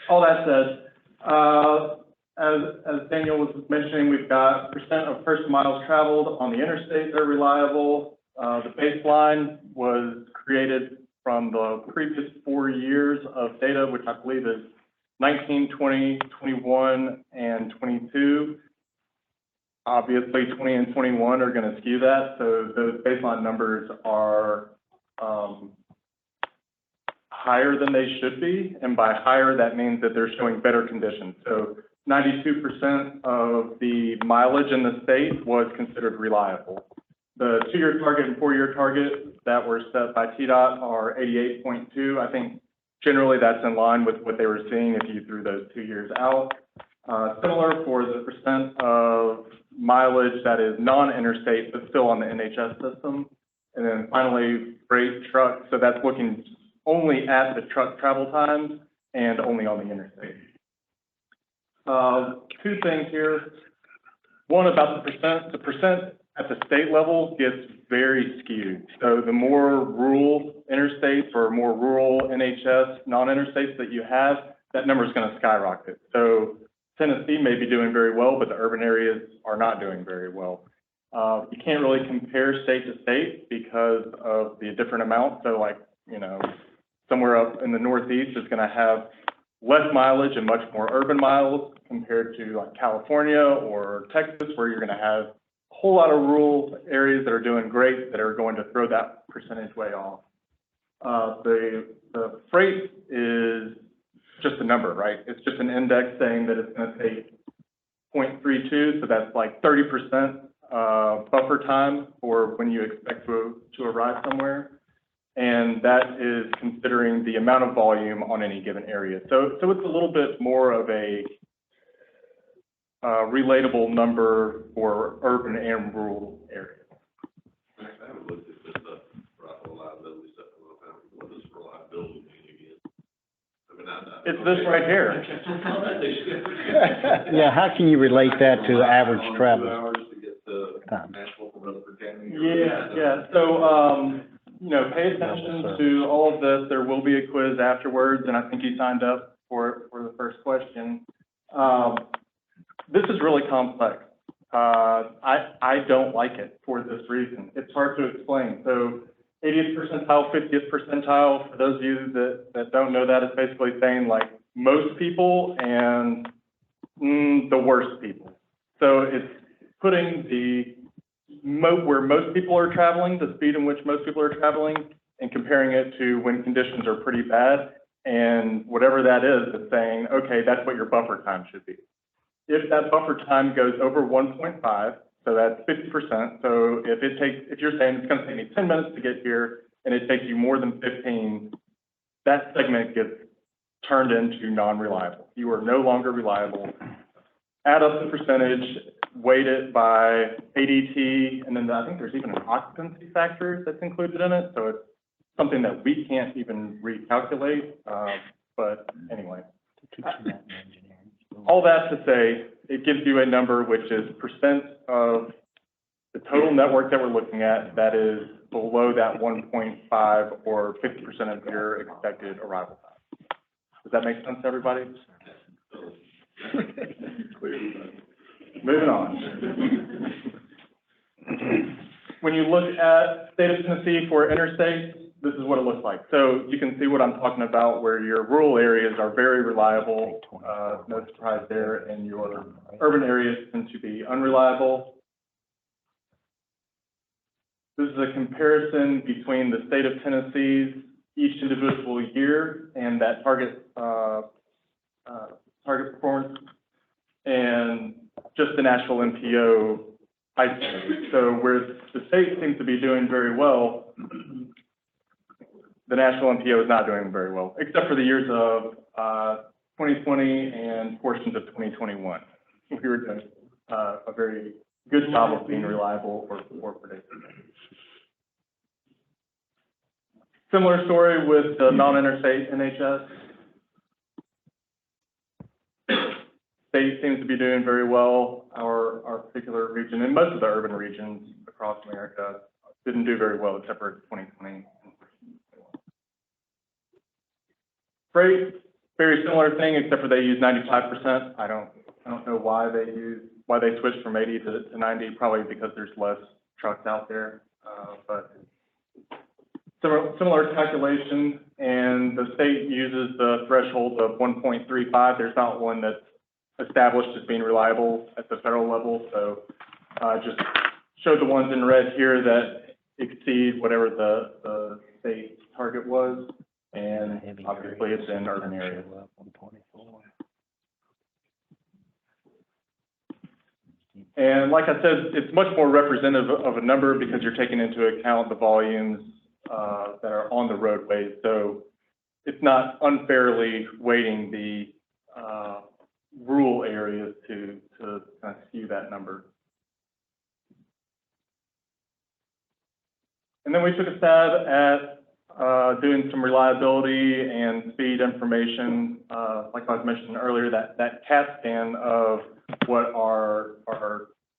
All that said, as Daniel was mentioning, we've got percent of person miles traveled on the interstate that are reliable. The baseline was created from the previous 4 years of data, which I believe is 19, 20, 21, and 22. Obviously, 20 and 21 are going to skew that, so those baseline numbers are higher than they should be, and by higher, that means that they're showing better conditions. So 92% of the mileage in the state was considered reliable. The 2-year target and 4-year target that were set by TDOT are 88.2. I think generally that's in line with what they were seeing if you threw those 2 years out. Similar for the percent of mileage that is non-interstate, but still on the NHS system. And then finally, freight truck. So that's looking only at the truck travel times and only on the interstate. 2 things here. One about the percent. The percent at the state level gets very skewed. So the more rural interstates or more rural NHS non-interstates that you have, that number is going to skyrocket. So Tennessee may be doing very well, but the urban areas are not doing very well. You can't really compare state to state because of the different amounts. So like, you know, somewhere up in the Northeast is going to have less mileage and much more urban miles compared to like California or Texas, where you're going to have a whole lot of rural areas that are doing great that are going to throw that percentage way off. The freight is just a number, right? It's just an index saying that it's going to take 0.32, so that's like 30% buffer time for when you expect to arrive somewhere. And that is considering the amount of volume on any given area. So it's a little bit more of a relatable number for urban and rural areas. I haven't looked at this stuff, reliability stuff, in a long time. What does reliability mean again? I mean, It's this right here. Yeah, how can you relate that to average 2 travel hours to get to time? Nashville from Rutherford County? Yeah. So, you know, pay attention to all of this. There will be a quiz afterwards, and I think you signed up for the first question. This is really complex. I don't like it for this reason. It's hard to explain. So 80th percentile, 50th percentile, for those of you that don't know that, it's basically saying like most people and the worst people. So it's putting where most people are traveling, the speed in which most people are traveling, and comparing it to when conditions are pretty bad. And whatever that is, it's saying, okay, that's what your buffer time should be. If that buffer time goes over 1.5, so that's 50%. So if you're saying it's going to take me 10 minutes to get here and it takes you more than 15, that segment gets turned into non-reliable. You are no longer reliable. Add up the percentage, weight it by ADT, and then I think there's even an occupancy factor that's included in it. So it's something that we can't even recalculate. But anyway. All that to say, it gives you a number which is percent of the total network that we're looking at that is below that 1.5 or 50% of your expected arrival time. Does that make sense to everybody? Moving on. When you look at state of Tennessee for interstate, this is what it looks like. So you can see what I'm talking about, where your rural areas are very reliable, no surprise there, and your urban areas tend to be unreliable. This is a comparison between the state of Tennessee's each individual year and that target performance, and just the national NPO isolated. So where the state seems to be doing very well, the national NPO is not doing very well, except for the years of 2020 and portions of 2021. We were doing a very good job of being reliable or predictive. Similar story with the non-interstate NHS. State seems to be doing very well. Our particular region, and most of the urban regions across America, didn't do very well except for 2020. Freight, very similar thing, except for they use 95%. I don't know why they switched from 80 to 90, probably because there's less trucks out there. But similar calculation, and the state uses the threshold of 1.35. There's not one that's established as being reliable at the federal level. So just showed the ones in red here that exceed whatever the state target was. And obviously it's in urban areas. And like I said, it's much more representative of a number because you're taking into account the volumes that are on the roadways. So it's not unfairly weighting the rural areas to kind of skew that number. And then we took a stab at doing some reliability and speed information, like I was mentioning earlier, that CAT scan of what our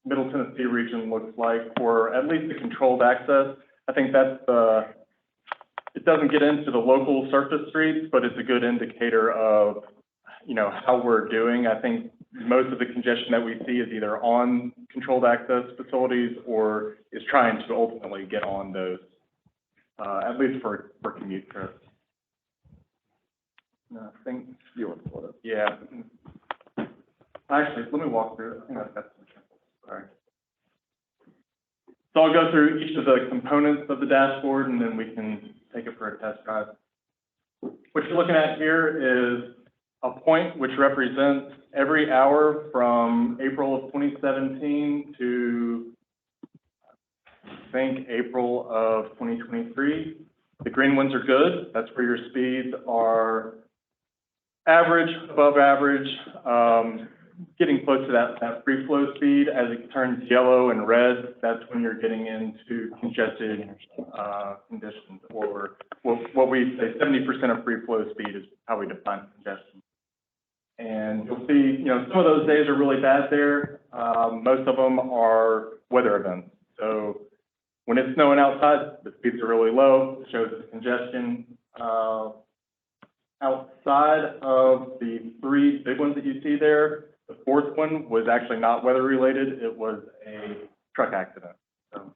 Middle Tennessee region looks like for at least the controlled access. I think that's it doesn't get into the local surface streets, but it's a good indicator of, you know, how we're doing. I think most of the congestion that we see is either on controlled access facilities or is trying to ultimately get on those. At least for commute trips. No, I think you want to pull it up. Yeah. Actually, let me walk through it. I think I've got some examples. Sorry. So I'll go through each of the components of the dashboard, and then we can take it for a test drive. What you're looking at here is a point which represents every hour from April of 2017 to, I think, April of 2023. The green ones are good. That's where your speeds are average, above average, getting close to that free flow speed. As it turns yellow and red, that's when you're getting into congested conditions, or what we say 70% of free flow speed is how we define congestion. And you'll see, some of those days are really bad there. Most of them are weather events. So when it's snowing outside, the speeds are really low. It shows it's congestion. Outside of the three big ones that you see there, the fourth one was actually not weather related. It was a truck accident. So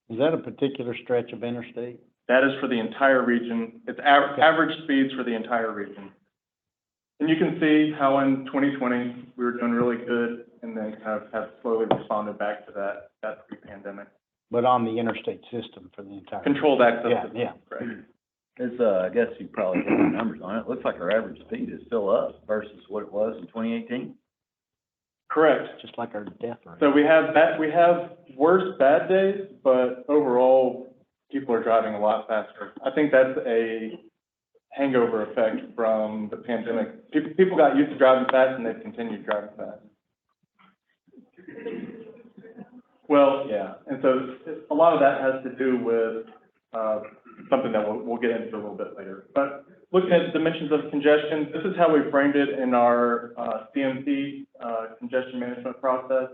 Is that a particular stretch of interstate? that is for the entire region. It's average speeds for the entire region. And you can see how in 2020, we were doing really good and then kind of have slowly responded back to that pre-pandemic. But on the interstate system for the entire. Controlled access. Yeah, system. yeah. Correct. It's, I guess you probably get the numbers on it. It looks like our average speed is still up versus what it was in 2018. Correct. Just like our death rate. So we have worse bad days, but overall, people are driving a lot faster. I think that's a hangover effect from the pandemic. People got used to driving fast and they've continued driving fast. Well, yeah, and so a lot of that has to do with something that we'll get into a little bit later. But looking at dimensions of congestion, this is how we framed it in our CMP congestion management process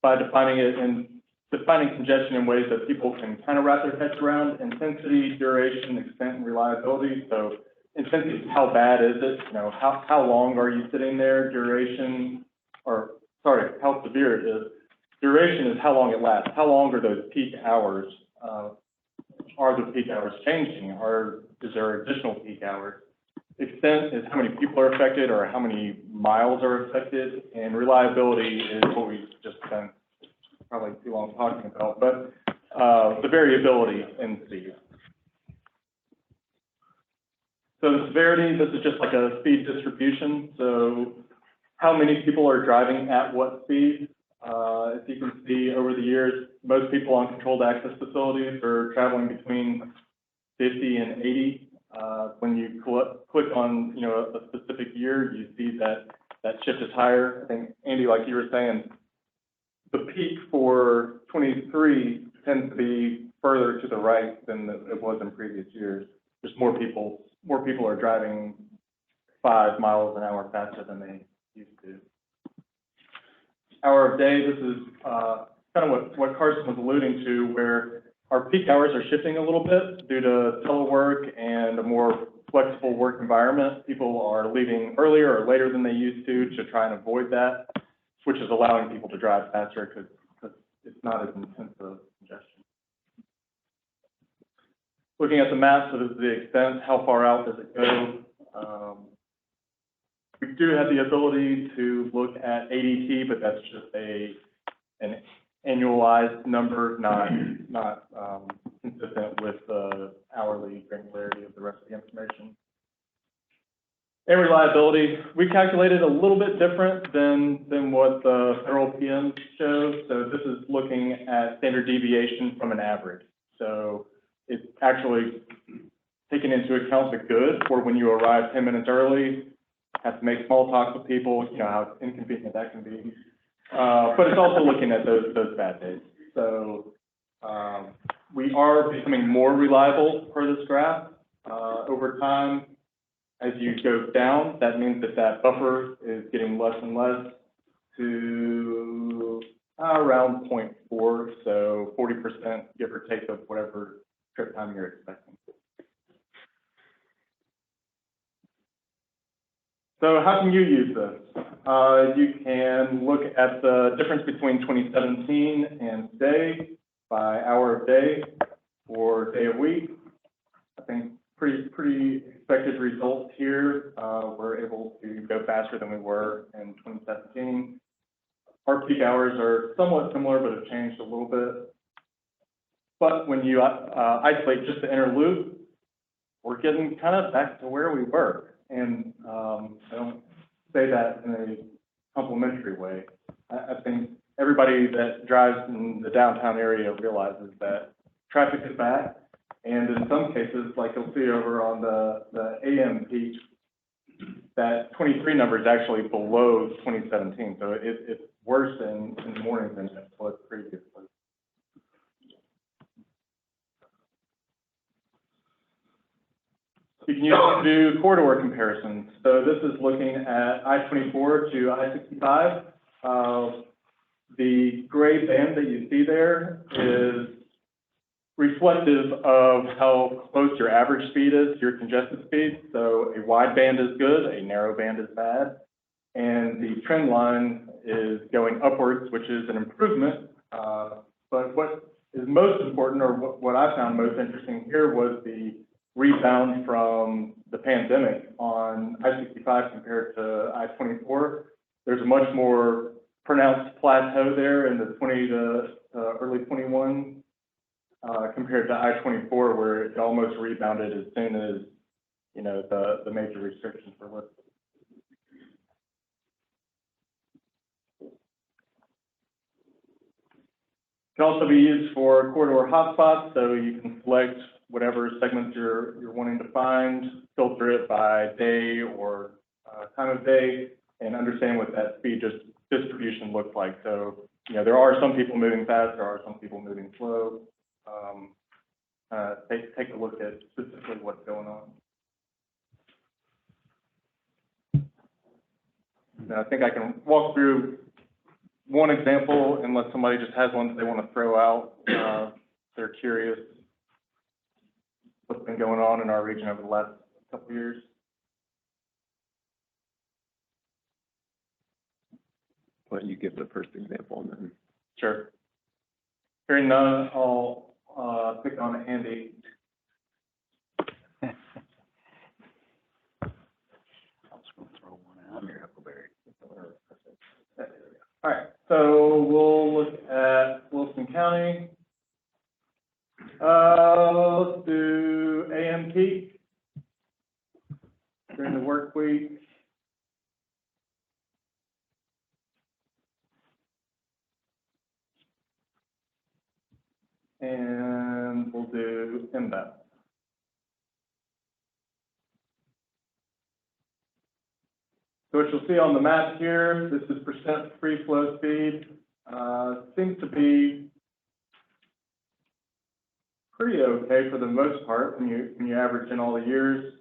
by defining congestion in ways that people can kind of wrap their heads around: intensity, duration, extent, and reliability. So intensity is how bad is it? How long are you sitting there? Duration, how severe it is. Duration is how long it lasts. How long are those peak hours? Are the peak hours changing? Is there additional peak hours? Extent is how many people are affected or how many miles are affected. And reliability is what we just spent probably too long talking about, but the variability in speed. So the severity, this is just like a speed distribution. So how many people are driving at what speed? As you can see over the years, most people on controlled access facilities are traveling between 50 and 80. When you click on, a specific year, you see that shift is higher. I think, Andy, like you were saying, the peak for 23 tends to be further to the right than it was in previous years. There's more people are driving 5 miles an hour faster than they used to. Hour of day, this is kind of what Carson was alluding to, where our peak hours are shifting a little bit due to telework and a more flexible work environment. People are leaving earlier or later than they used to try and avoid that, which is allowing people to drive faster because it's not as intense of congestion. Looking at the map, so this is the extent, how far out does it go? We do have the ability to look at ADT, but that's just an annualized number, not consistent with the hourly granularity of the rest of the information. And reliability, we calculated a little bit different than what the federal PMs show. So this is looking at standard deviation from an average. So it's actually taking into account the good for when you arrive 10 minutes early, have to make small talk with people, how inconvenient that can be. But it's also looking at those bad days. So we are becoming more reliable per this graph. Over time, as you go down, that means that buffer is getting less and less to around 0.4, so 40%, give or take, of whatever trip time you're expecting. So how can you use this? You can look at the difference between 2017 and today by hour of day or day of week. I think pretty expected results here. We're able to go faster than we were in 2017. Our peak hours are somewhat similar, but have changed a little bit. But when you isolate just the inner loop, we're getting kind of back to where we were. And I don't say that in a complimentary way. I think everybody that drives in the downtown area realizes that traffic is bad. And in some cases, like you'll see over on the AM peak, that 23 number is actually below 2017. So it's worse in the morning than it was previously. You can use it to do corridor comparisons. So this is looking at I-24 to I-65. The gray band that you see there is reflective of how close your average speed is to your congested speed. So a wide band is good, a narrow band is bad. And the trend line is going upwards, which is an improvement. But what is most important, or what I found most interesting here, was the rebound from the pandemic on I-65 compared to I-24. There's a much more pronounced plateau there in the 20 to early 21 compared to I-24, where it almost rebounded as soon as, you know, the major restrictions were lifted. Can also be used for corridor hotspots, so you can select whatever segments you're wanting to find, filter it by day or time of day, and understand what that speed distribution looks like. So, you know, there are some people moving fast, there are some people moving slow. Take a look at specifically what's going on. Now, I think I can walk through one example unless somebody just has one that they want to throw out. They're curious what's been going on in our region over the last couple of years. Why don't you give the first example and then? Sure. Hearing none, I'll pick on Andy. I was gonna throw one out. Here, Huckleberry. All right, so we'll look at Wilson County. Let's do AM peak during the work week. And we'll do inbound. So what you'll see on the map here, this is percent free flow speed. Seems to be pretty okay for the most part when you average in all the years.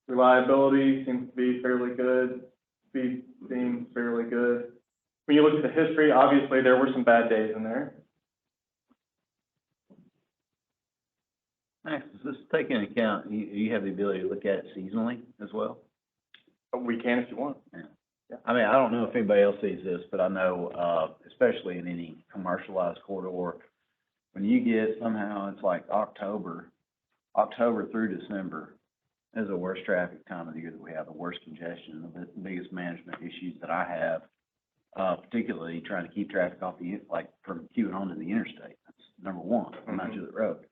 Reliability seems to be fairly good. Speed seems fairly good. When you look at the history, obviously there were some bad days in there. Max, does this take into account, you have the ability to look at it seasonally as well? We can if you want. Yeah. I mean, I don't know if anybody else sees this, but I know, especially in any commercialized corridor, when you get somehow, it's like October through December is the worst traffic time of the year that we have, the worst congestion, the biggest management issues that I have, particularly trying to keep traffic off from queuing onto the interstate. That's number one, on Mount Juliet Road.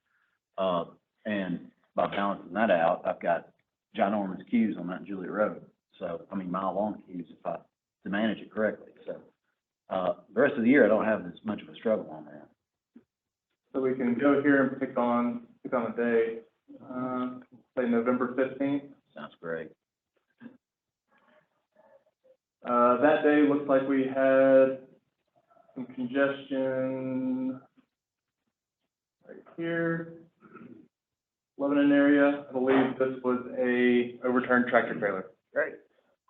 And by balancing that out, I've got ginormous queues on Mount Juliet Road. So, I mean, mile-long queues to manage it correctly. So, the rest of the year, I don't have as much of a struggle on that. So we can go here and pick on a day, say November 15th. Sounds great. That day looks like we had some congestion right here. Lebanon area, I believe this was a overturned tractor trailer. Great.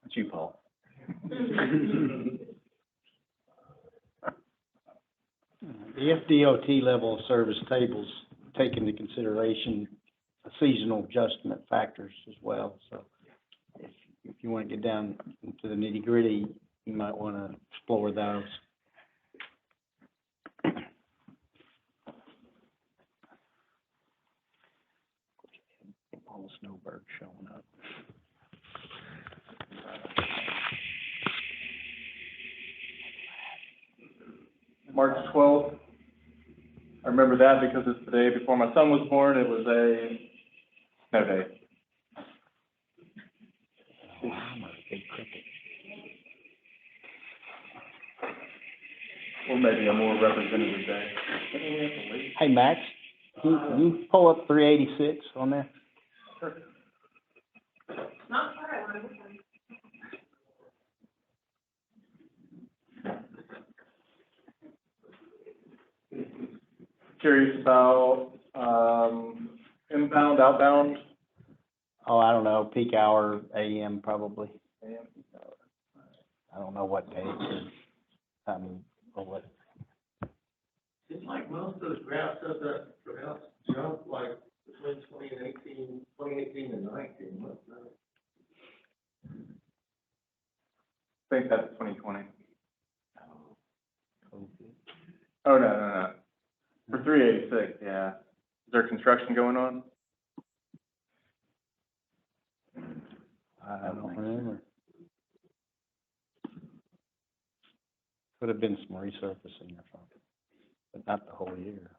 That's you, Paul. The FDOT level of service tables take into consideration seasonal adjustment factors as well. So if you want to get down into the nitty gritty, you might want to explore those. All the snowbirds showing up. March 12th. I remember that because it's the day before my son was born. It was a snow day. Big cricket. Or maybe a more representative day. Hey, Max, can you pull up 386 on there? Not sure I want to. Curious about, inbound, outbound. Oh, I don't know, peak hour AM probably. I don't know what day it is. Or what. Seems like most of the graphs of that graph jump like between 2018 and 19, what's that? I think that's 2020. Oh, no. For 386, yeah. Is there construction going on? I don't remember. Could have been some resurfacing or something, but not the whole year.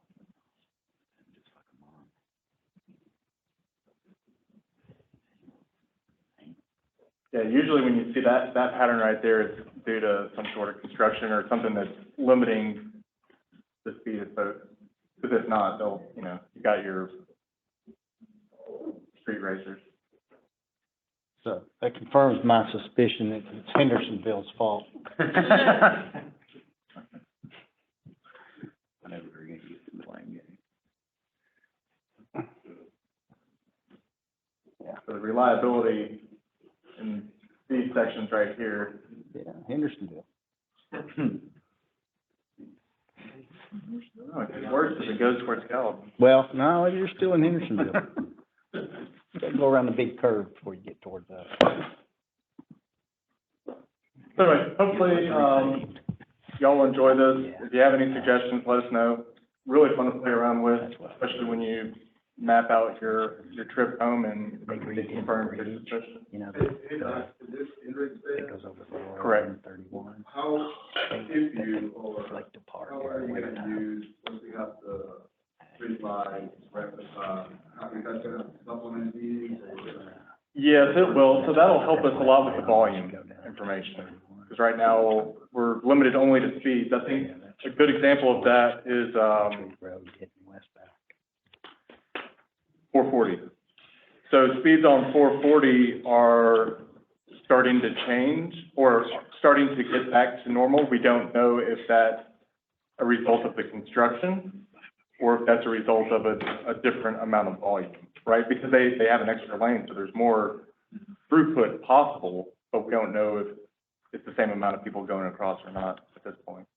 Yeah, usually when you see that pattern right there, it's due to some sort of construction or something that's limiting the speed of boats. Because if not, they'll, you got your street racers. So that confirms my suspicion that it's Hendersonville's fault. I never were gonna get the blame game. Yeah. So the reliability in these sections right here. Yeah, Hendersonville. Oh, it gets worse as it goes towards Gallup. Well, no, you're still in Hendersonville. You gotta go around the big curve before you get towards that. So anyway, hopefully, y'all will enjoy this. If you have any suggestions, let us know. Really fun to play around with, especially when you map out your trip home and confirm your suspicion. You know, Hey, Doc, this Hendricks it there, goes over the Correct. 31. how, if you, or Like the park. how are you gonna use, once we have the street lights, rectify, how is that gonna supplement these? Yes, it will. So that'll help us a lot with the volume information. Because right now, we're limited only to speeds. I think a good example of that is, Road hitting westbound. 440. So speeds on 440 are starting to change or starting to get back to normal. We don't know if that's a result of the construction or if that's a result of a different amount of volume, right? Because they have an extra lane, so there's more throughput possible, but we don't know if it's the same amount of people going across or not at this point.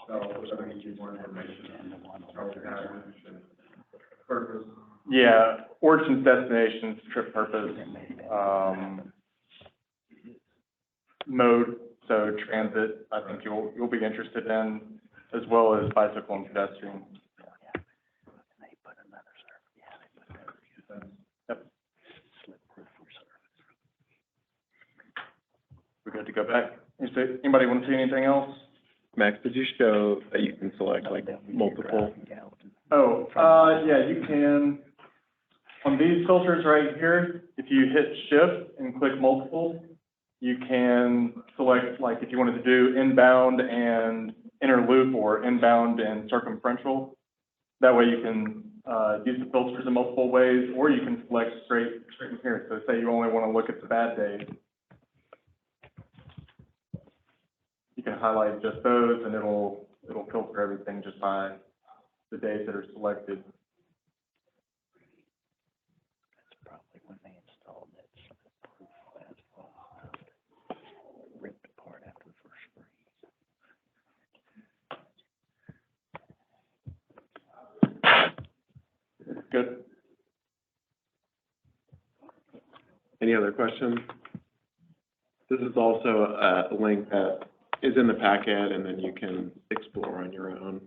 So, we're gonna give you more information, how we're gonna, purpose. Yeah, origins, destinations, trip purpose, mode, so transit, I think you'll be interested in, as well as bicycle and pedestrian. Yep. We're good to go back. Anybody want to see anything else? Max, did you show that you can select like multiple? Oh, yeah, you can, on these filters right here, if you hit shift and click multiple, you can select, like, if you wanted to do inbound and inner loop or inbound and circumferential. That way you can, use the filters in multiple ways, or you can select straight in here. So say you only want to look at the bad days. You can highlight just those and it'll filter everything just by the days that are selected. That's probably when they installed that ripped apart after the first freeze. Good. Any other questions? This is also a link that is in the packet, and then you can explore on your own.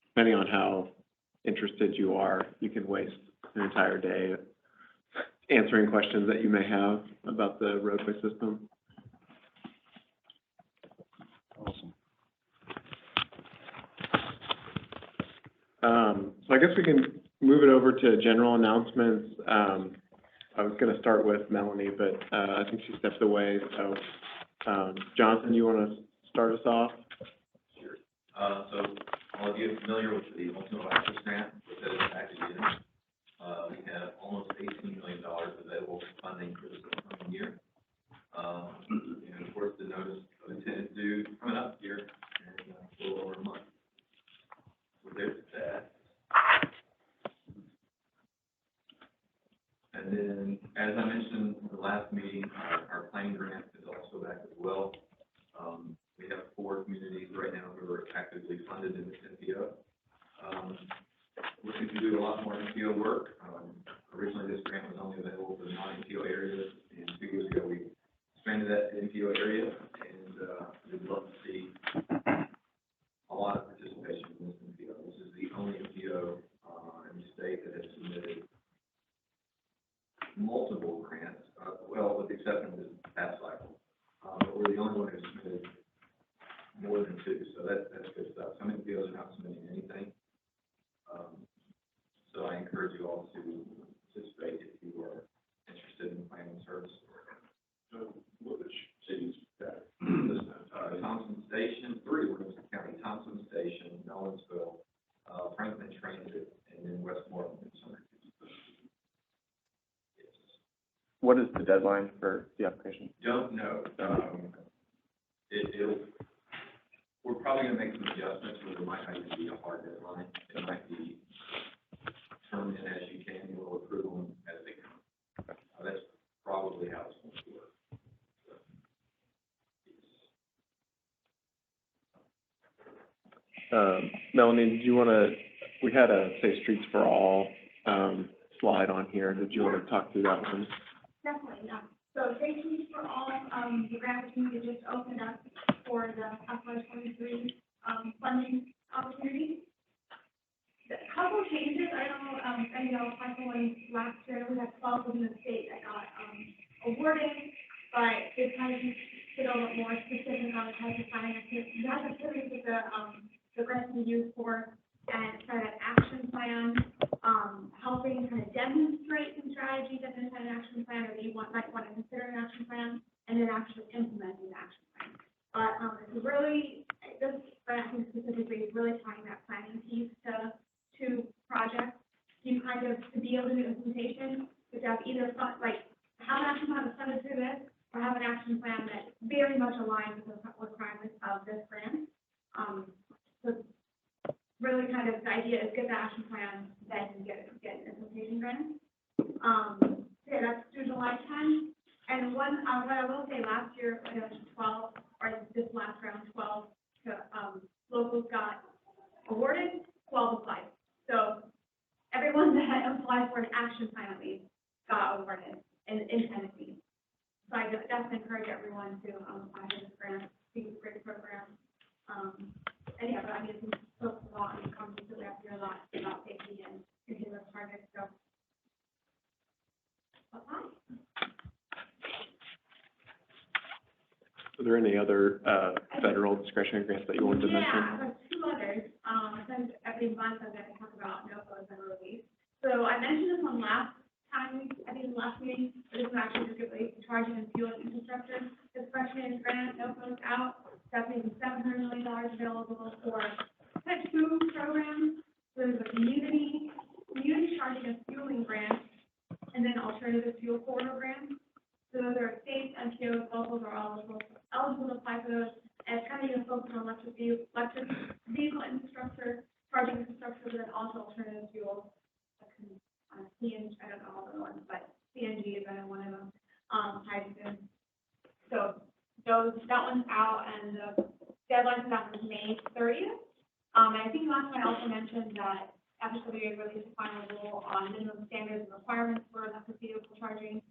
Depending on how interested you are, you can waste an entire day answering questions that you may have about the roadway system. Awesome. So I guess we can move it over to general announcements. I was gonna start with Melanie, but, I think she stepped away, so, Jonathan, you wanna start us off? Sure. So all of you are familiar with the Multimodal Access Grant that is active in. We have almost $18 million available for funding for this coming year. And of course, the notice of intent is due coming up here in a little over a month. So there's that. And then, as I mentioned in the last meeting, our planning grant is also back as well. We have 4 communities right now who are actively funded in this NPO. Looking to do a lot more NPO work. Originally, this grant was only available for the non-NPO areas, and 2 years ago, we expanded that to NPO area, and we'd love to see a lot of participation in this NPO. This is the only NPO in the state that has submitted multiple grants, well, with the exception of this past cycle. But we're the only one who's submitted more than 2, so that's good stuff. Some NPOs are not submitting anything. So I encourage you all to participate if you are interested in planning service. So which cities that, Thompson Station, 3 Williamson County, Thompson Station, Nolensville, Franklin Transit, and then Westmoreland. What is the deadline for the application? Don't know. We're probably gonna make some adjustments, but there might not even be a hard deadline. It might be turn in as you can, we'll approve them as they come. That's probably how it's going to work. Melanie, did you wanna, we had a, say, Streets for All, slide on here. Did you wanna talk through that one? Definitely, yeah. So Streets for All, the grant opportunity just opened up for the FY '23, funding opportunity. A couple changes, I don't know, I know, one last year, we had 12 within the state that got, awarded, but this kind of get a little more specific on the type of financing. You have to put it with the grants we use for, and kind of action plan, helping kind of demonstrate some strategies and then an action plan, or you might want to consider an action plan, and then actually implementing the action plan. But, it's really, this grant specifically is really tying that planning piece to projects. You kind of, to be able to do implementation, you have either like have an action plan that's funded through this, or have an action plan that very much aligns with the requirements of this grant. So really kind of the idea is get the action plan, then get an implementation grant. Yeah, that's through July 10. And what I will say, last year, I know 12, or this last round, 12 locals got awarded, 12 applied. So everyone that applied for an action plan at least got awarded in Tennessee. So I definitely encourage everyone to apply for this grant. I think it's a great program. And yeah, but I mean, it's focused a lot on the conference, so we have to hear a lot about safety and continuous projects. So apply. Are there any other, federal discretionary grants that you wanted to mention? Yeah, there's 2 others. Since every month I'm going to talk about NOFOs and release. So I mentioned this on last time, I think last meeting, but this is actually just related to charging and fuel infrastructure. Discretionary grant, NOFOs out, definitely $700 million available for type 2 programs. So there's a community charging and fueling grant, and then alternative fuel corridor grants. So those are states, NPOs, locals are eligible to apply for those. And it's kind of even focused on electric vehicle infrastructure, charging infrastructure, but then also alternative fuels. CNG, I don't know all the ones, but CNG is one of them. Hydrogen. So that one's out, and the deadline for that was May 30th. And I think last time I also mentioned that FSWA released a final rule on minimum standards and requirements for electric vehicle charging.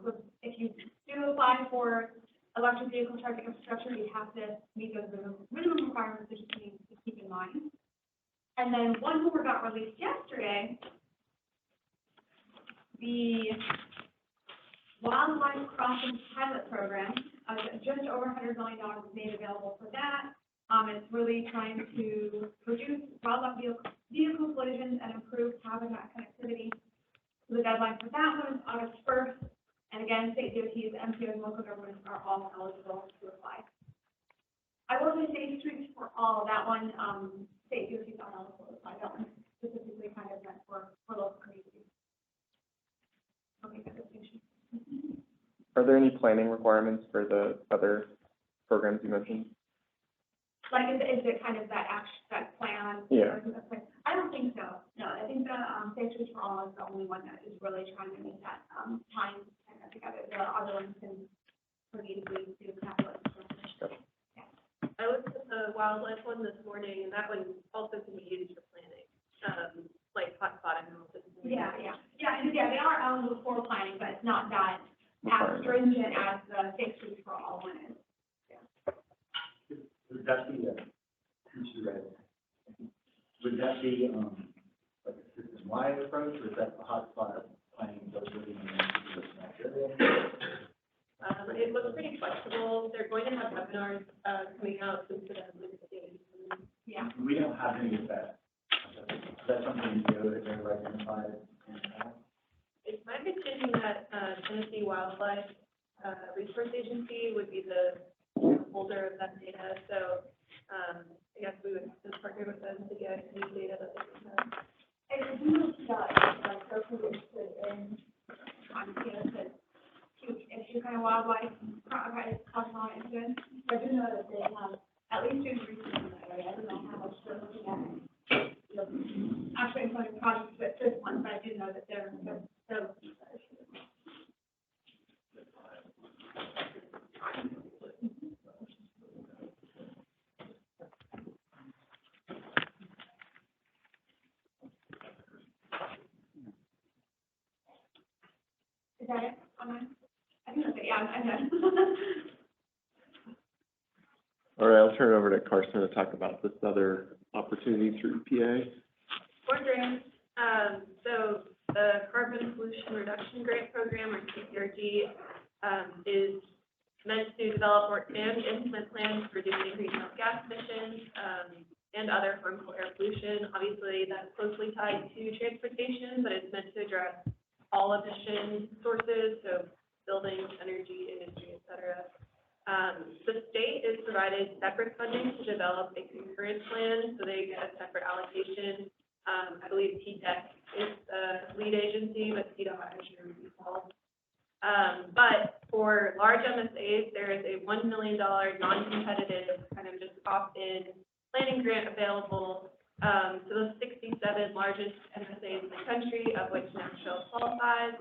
So if you do apply for electric vehicle charging infrastructure, you have to meet those minimum requirements that you need to keep in mind. And then one more got released yesterday. The Wildlife Crossing Pilot Program, just over $100 million is made available for that. It's really trying to reduce wildlife vehicle collisions and improve habitat connectivity. So the deadline for that one is August 1st. And again, state DOTs, MPOs, and local governments are all eligible to apply. I will say Safe Streets for All, that one, state DOTs are eligible to apply. That one specifically kind of meant for local communities. Okay, good distinction. Are there any planning requirements for the other programs you mentioned? Like, is it kind of that plan? Yeah. I don't think so. No, I think the, Safe Streets for All is the only one that is really trying to make that, time kind of together. The other ones can pretty easily do capital infrastructure. I looked at the wildlife one this morning, and that one also can be used for planning, like hotspot analysis. Yeah, they are eligible for planning, but it's not that as stringent as the Safe Streets for All one is. Would that be would that be, like a system-wide approach, or is that the hotspot planning locally in the snack area? It looks pretty flexible. They're going to have webinars, coming out soon for them with the state. Yeah. We don't have any of that. Is that something you know that they're identified? It's my understanding that, Tennessee Wildlife, Resource Agency would be the holder of that data, so, I guess we would have to partner with them to get any data that they can have. And if you like, social interested in, issue kind of wildlife, conservation interest, I do know that they have, at least doing research in that area. I don't know how much they're looking at, actually including projects with this one, but I do know that they're looking at that issue. Is that it? I think that's it, yeah, I'm done. All right, I'll turn it over to Carson to talk about this other opportunity through EPA. Or grants, so the Carbon Pollution Reduction Grant Program, or CPRG, is meant to develop and implement plans for reducing greenhouse gas emissions, and other harmful air pollution. Obviously, that's closely tied to transportation, but it's meant to address all emission sources, so buildings, energy, industry, et cetera. The state is provided separate funding to develop a concurrent plan, so they get a separate allocation. I believe TDEC is the lead agency, but TDOT, I'm sure, would be involved. But for large MSAs, there is a $1 million non-competitive kind of just opt-in planning grant available to the 67 largest MSAs in the country, of which Nashville qualifies.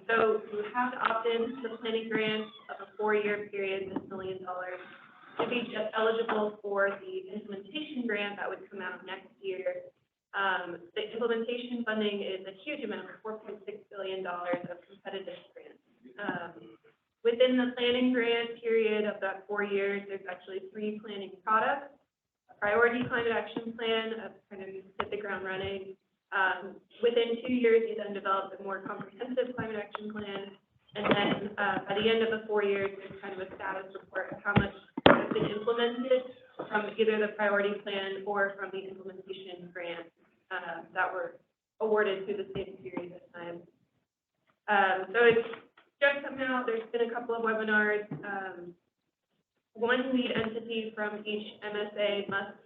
So you have to opt in to the planning grant of a 4-year period, this $1 million, to be eligible for the implementation grant that would come out next year. The implementation funding is a huge amount, $4.6 billion of competitive grants. Within the planning grant period of that 4 years, there's actually 3 planning products. A priority climate action plan, kind of hit the ground running. Within 2 years, you then develop a more comprehensive climate action plan. And then by the end of the 4 years, there's kind of a status report of how much has been implemented from either the priority plan or from the implementation grant that were awarded through the same period of time. So it's just come out. There's been a couple of webinars. One lead entity from each MSA must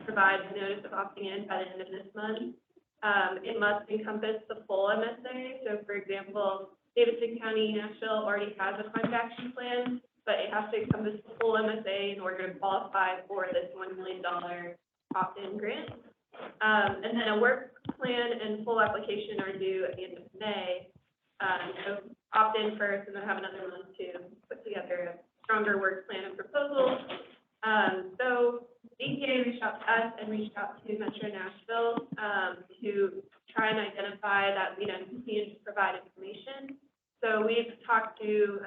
provide a notice of opting in by the end of this month. It must encompass the full MSA. So, for example, Davidson County, Nashville already has a climate action plan, but it has to encompass the full MSA in order to qualify for this $1 million opt-in grant. And then a work plan and full application are due at the end of May. So opt in first and then have another month to put together a stronger work plan and proposal. So EPA reached out to us and reached out to Metro Nashville to try and identify that lead entity and to provide information. So we've talked to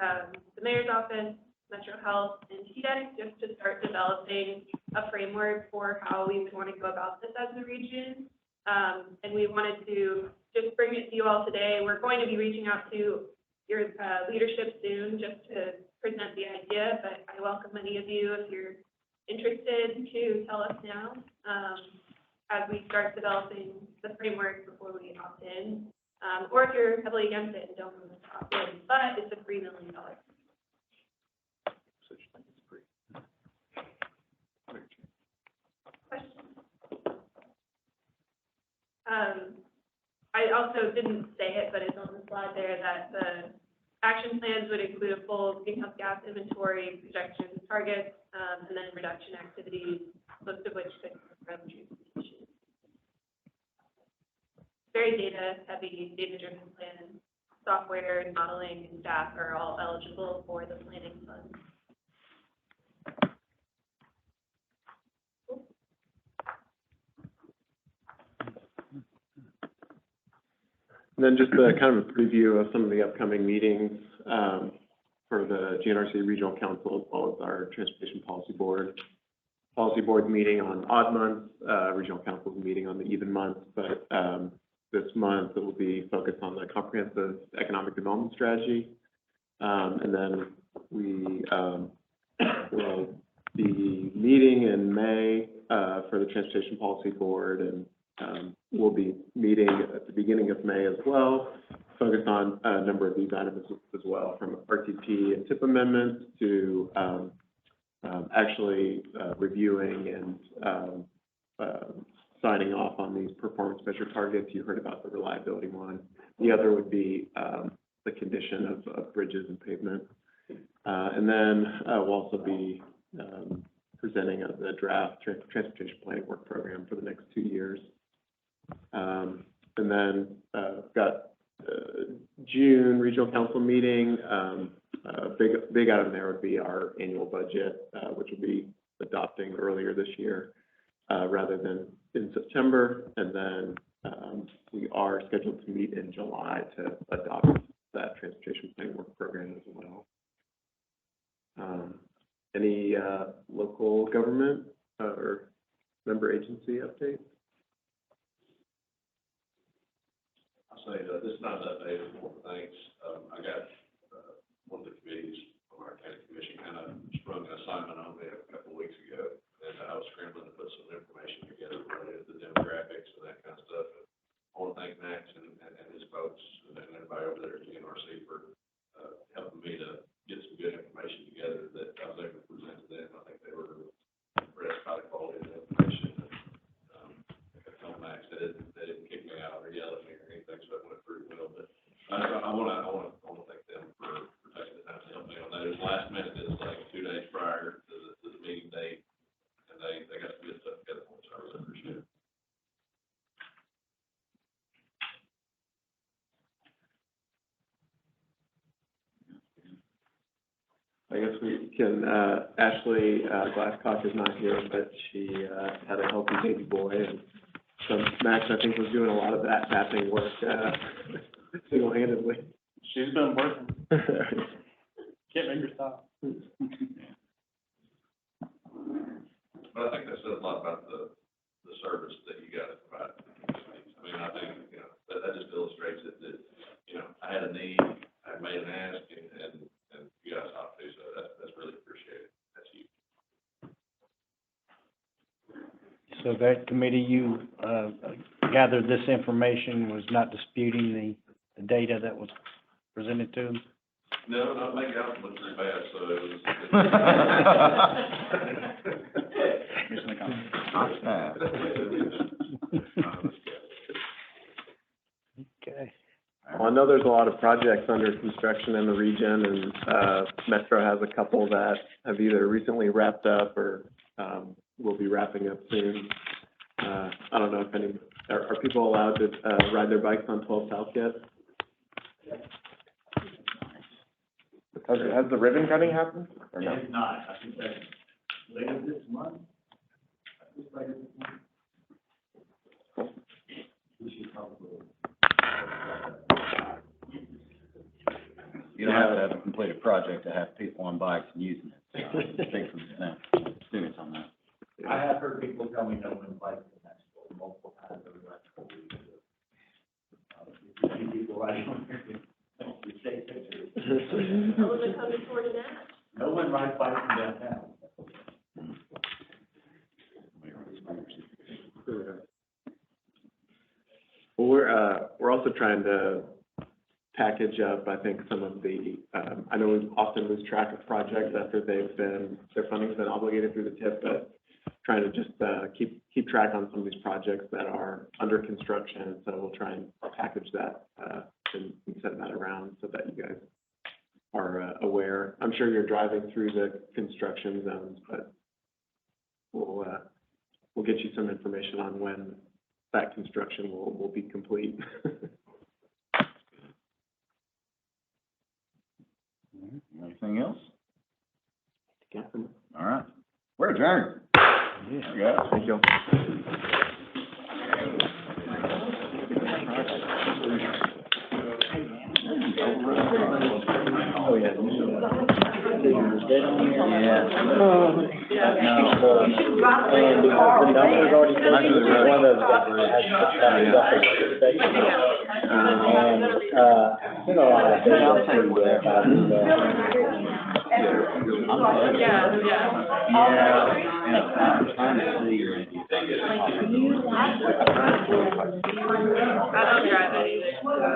the mayor's office, Metro Health, and TDEC just to start developing a framework for how we would want to go about this as a region. And we wanted to just bring it to you all today. We're going to be reaching out to your leadership soon just to present the idea, but I welcome any of you if you're interested to tell us now, as we start developing the framework before we opt in. Or if you're heavily against it and don't want to opt in, but it's a $3 million. Questions? I also didn't say it, but it's on the slide there that the action plans would include a full greenhouse gas inventory, projections, targets, and then reduction activities, most of which could come from transportation. Very data-heavy, data-driven plan. Software and modeling and staff are all eligible for the planning fund. And then just a kind of a preview of some of the upcoming meetings for the GNRC Regional Council, as well as our Transportation Policy Board. Policy Board's meeting on odd months, Regional Council's meeting on the even months, but this month it will be focused on the comprehensive economic development strategy. And then we will be meeting in May for the Transportation Policy Board, and we'll be meeting at the beginning of May as well, focused on a number of these items as well, from RTP and TIP amendments to actually reviewing and signing off on these performance measure targets. You heard about the reliability one. The other would be the condition of bridges and pavement. And then we'll also be presenting the draft transportation planning work program for the next 2 years. And then we've got June Regional Council meeting. Big item there would be our annual budget, which will be adopting earlier this year rather than in September. And then we are scheduled to meet in July to adopt that transportation planning work program as well. Any local government or member agency updates? I'll say this is not an update, it's more thanks. I got one of the committees from our county commission kind of sprung an assignment on me a couple of weeks ago, and I was scrambling to put some information together related to the demographics and that kind of stuff. I want to thank Max and his folks and everybody over there at GNRC for helping me to get some good information together that I was able to present to them. I think they were impressed by the quality of the information. I told Max that they didn't kick me out or yell at me or anything, so it went pretty well. But I want to thank them for taking the time to help me on that. It was last minute. It was like 2 days prior to the meeting date, and they got some good stuff together for us. So I really appreciate it. I guess we can, Ashley Glasscock is not here, but she had a healthy baby boy, and so Max, I think, was doing a lot of that mapping work single-handedly. She's been working. Can't make her stop. But I think that says a lot about the service that you guys provide. I mean, I think, that just illustrates it that, I had a need, I made an ask, and you guys ought to, so that's really appreciated. That's huge. So that committee, you gathered this information, was not disputing the data that was presented to them? No, not making out look too bad, so it was. Okay. Well, I know there's a lot of projects under construction in the region, and Metro has a couple that have either recently wrapped up or will be wrapping up soon. I don't know if are people allowed to ride their bikes on 12 South yet? Has the ribbon cutting happened, or no? It is not, I think that's later this month. I think later this month. We should probably. You don't have to have a completed project to have people on bikes and using it. So I speak from the students on that. I have heard people tell me no one likes the next school multiple times over the last couple of weeks. If you see people riding on there, you take pictures. No one coming toward an app. No one rides bikes in downtown. we're also trying to package up, I think, some of the, I know we often lose track of projects after their funding's been obligated through the TIP, but trying to just, keep track on some of these projects that are under construction, so we'll try and package that, and send that around so that you guys are, aware. I'm sure you're driving through the construction zones, but we'll get you some information on when that construction will be complete. Anything else? Yeah. All right. We're adjourned. Yeah. Thank you. Oh, yeah. I'm trying to see. I don't drive anything.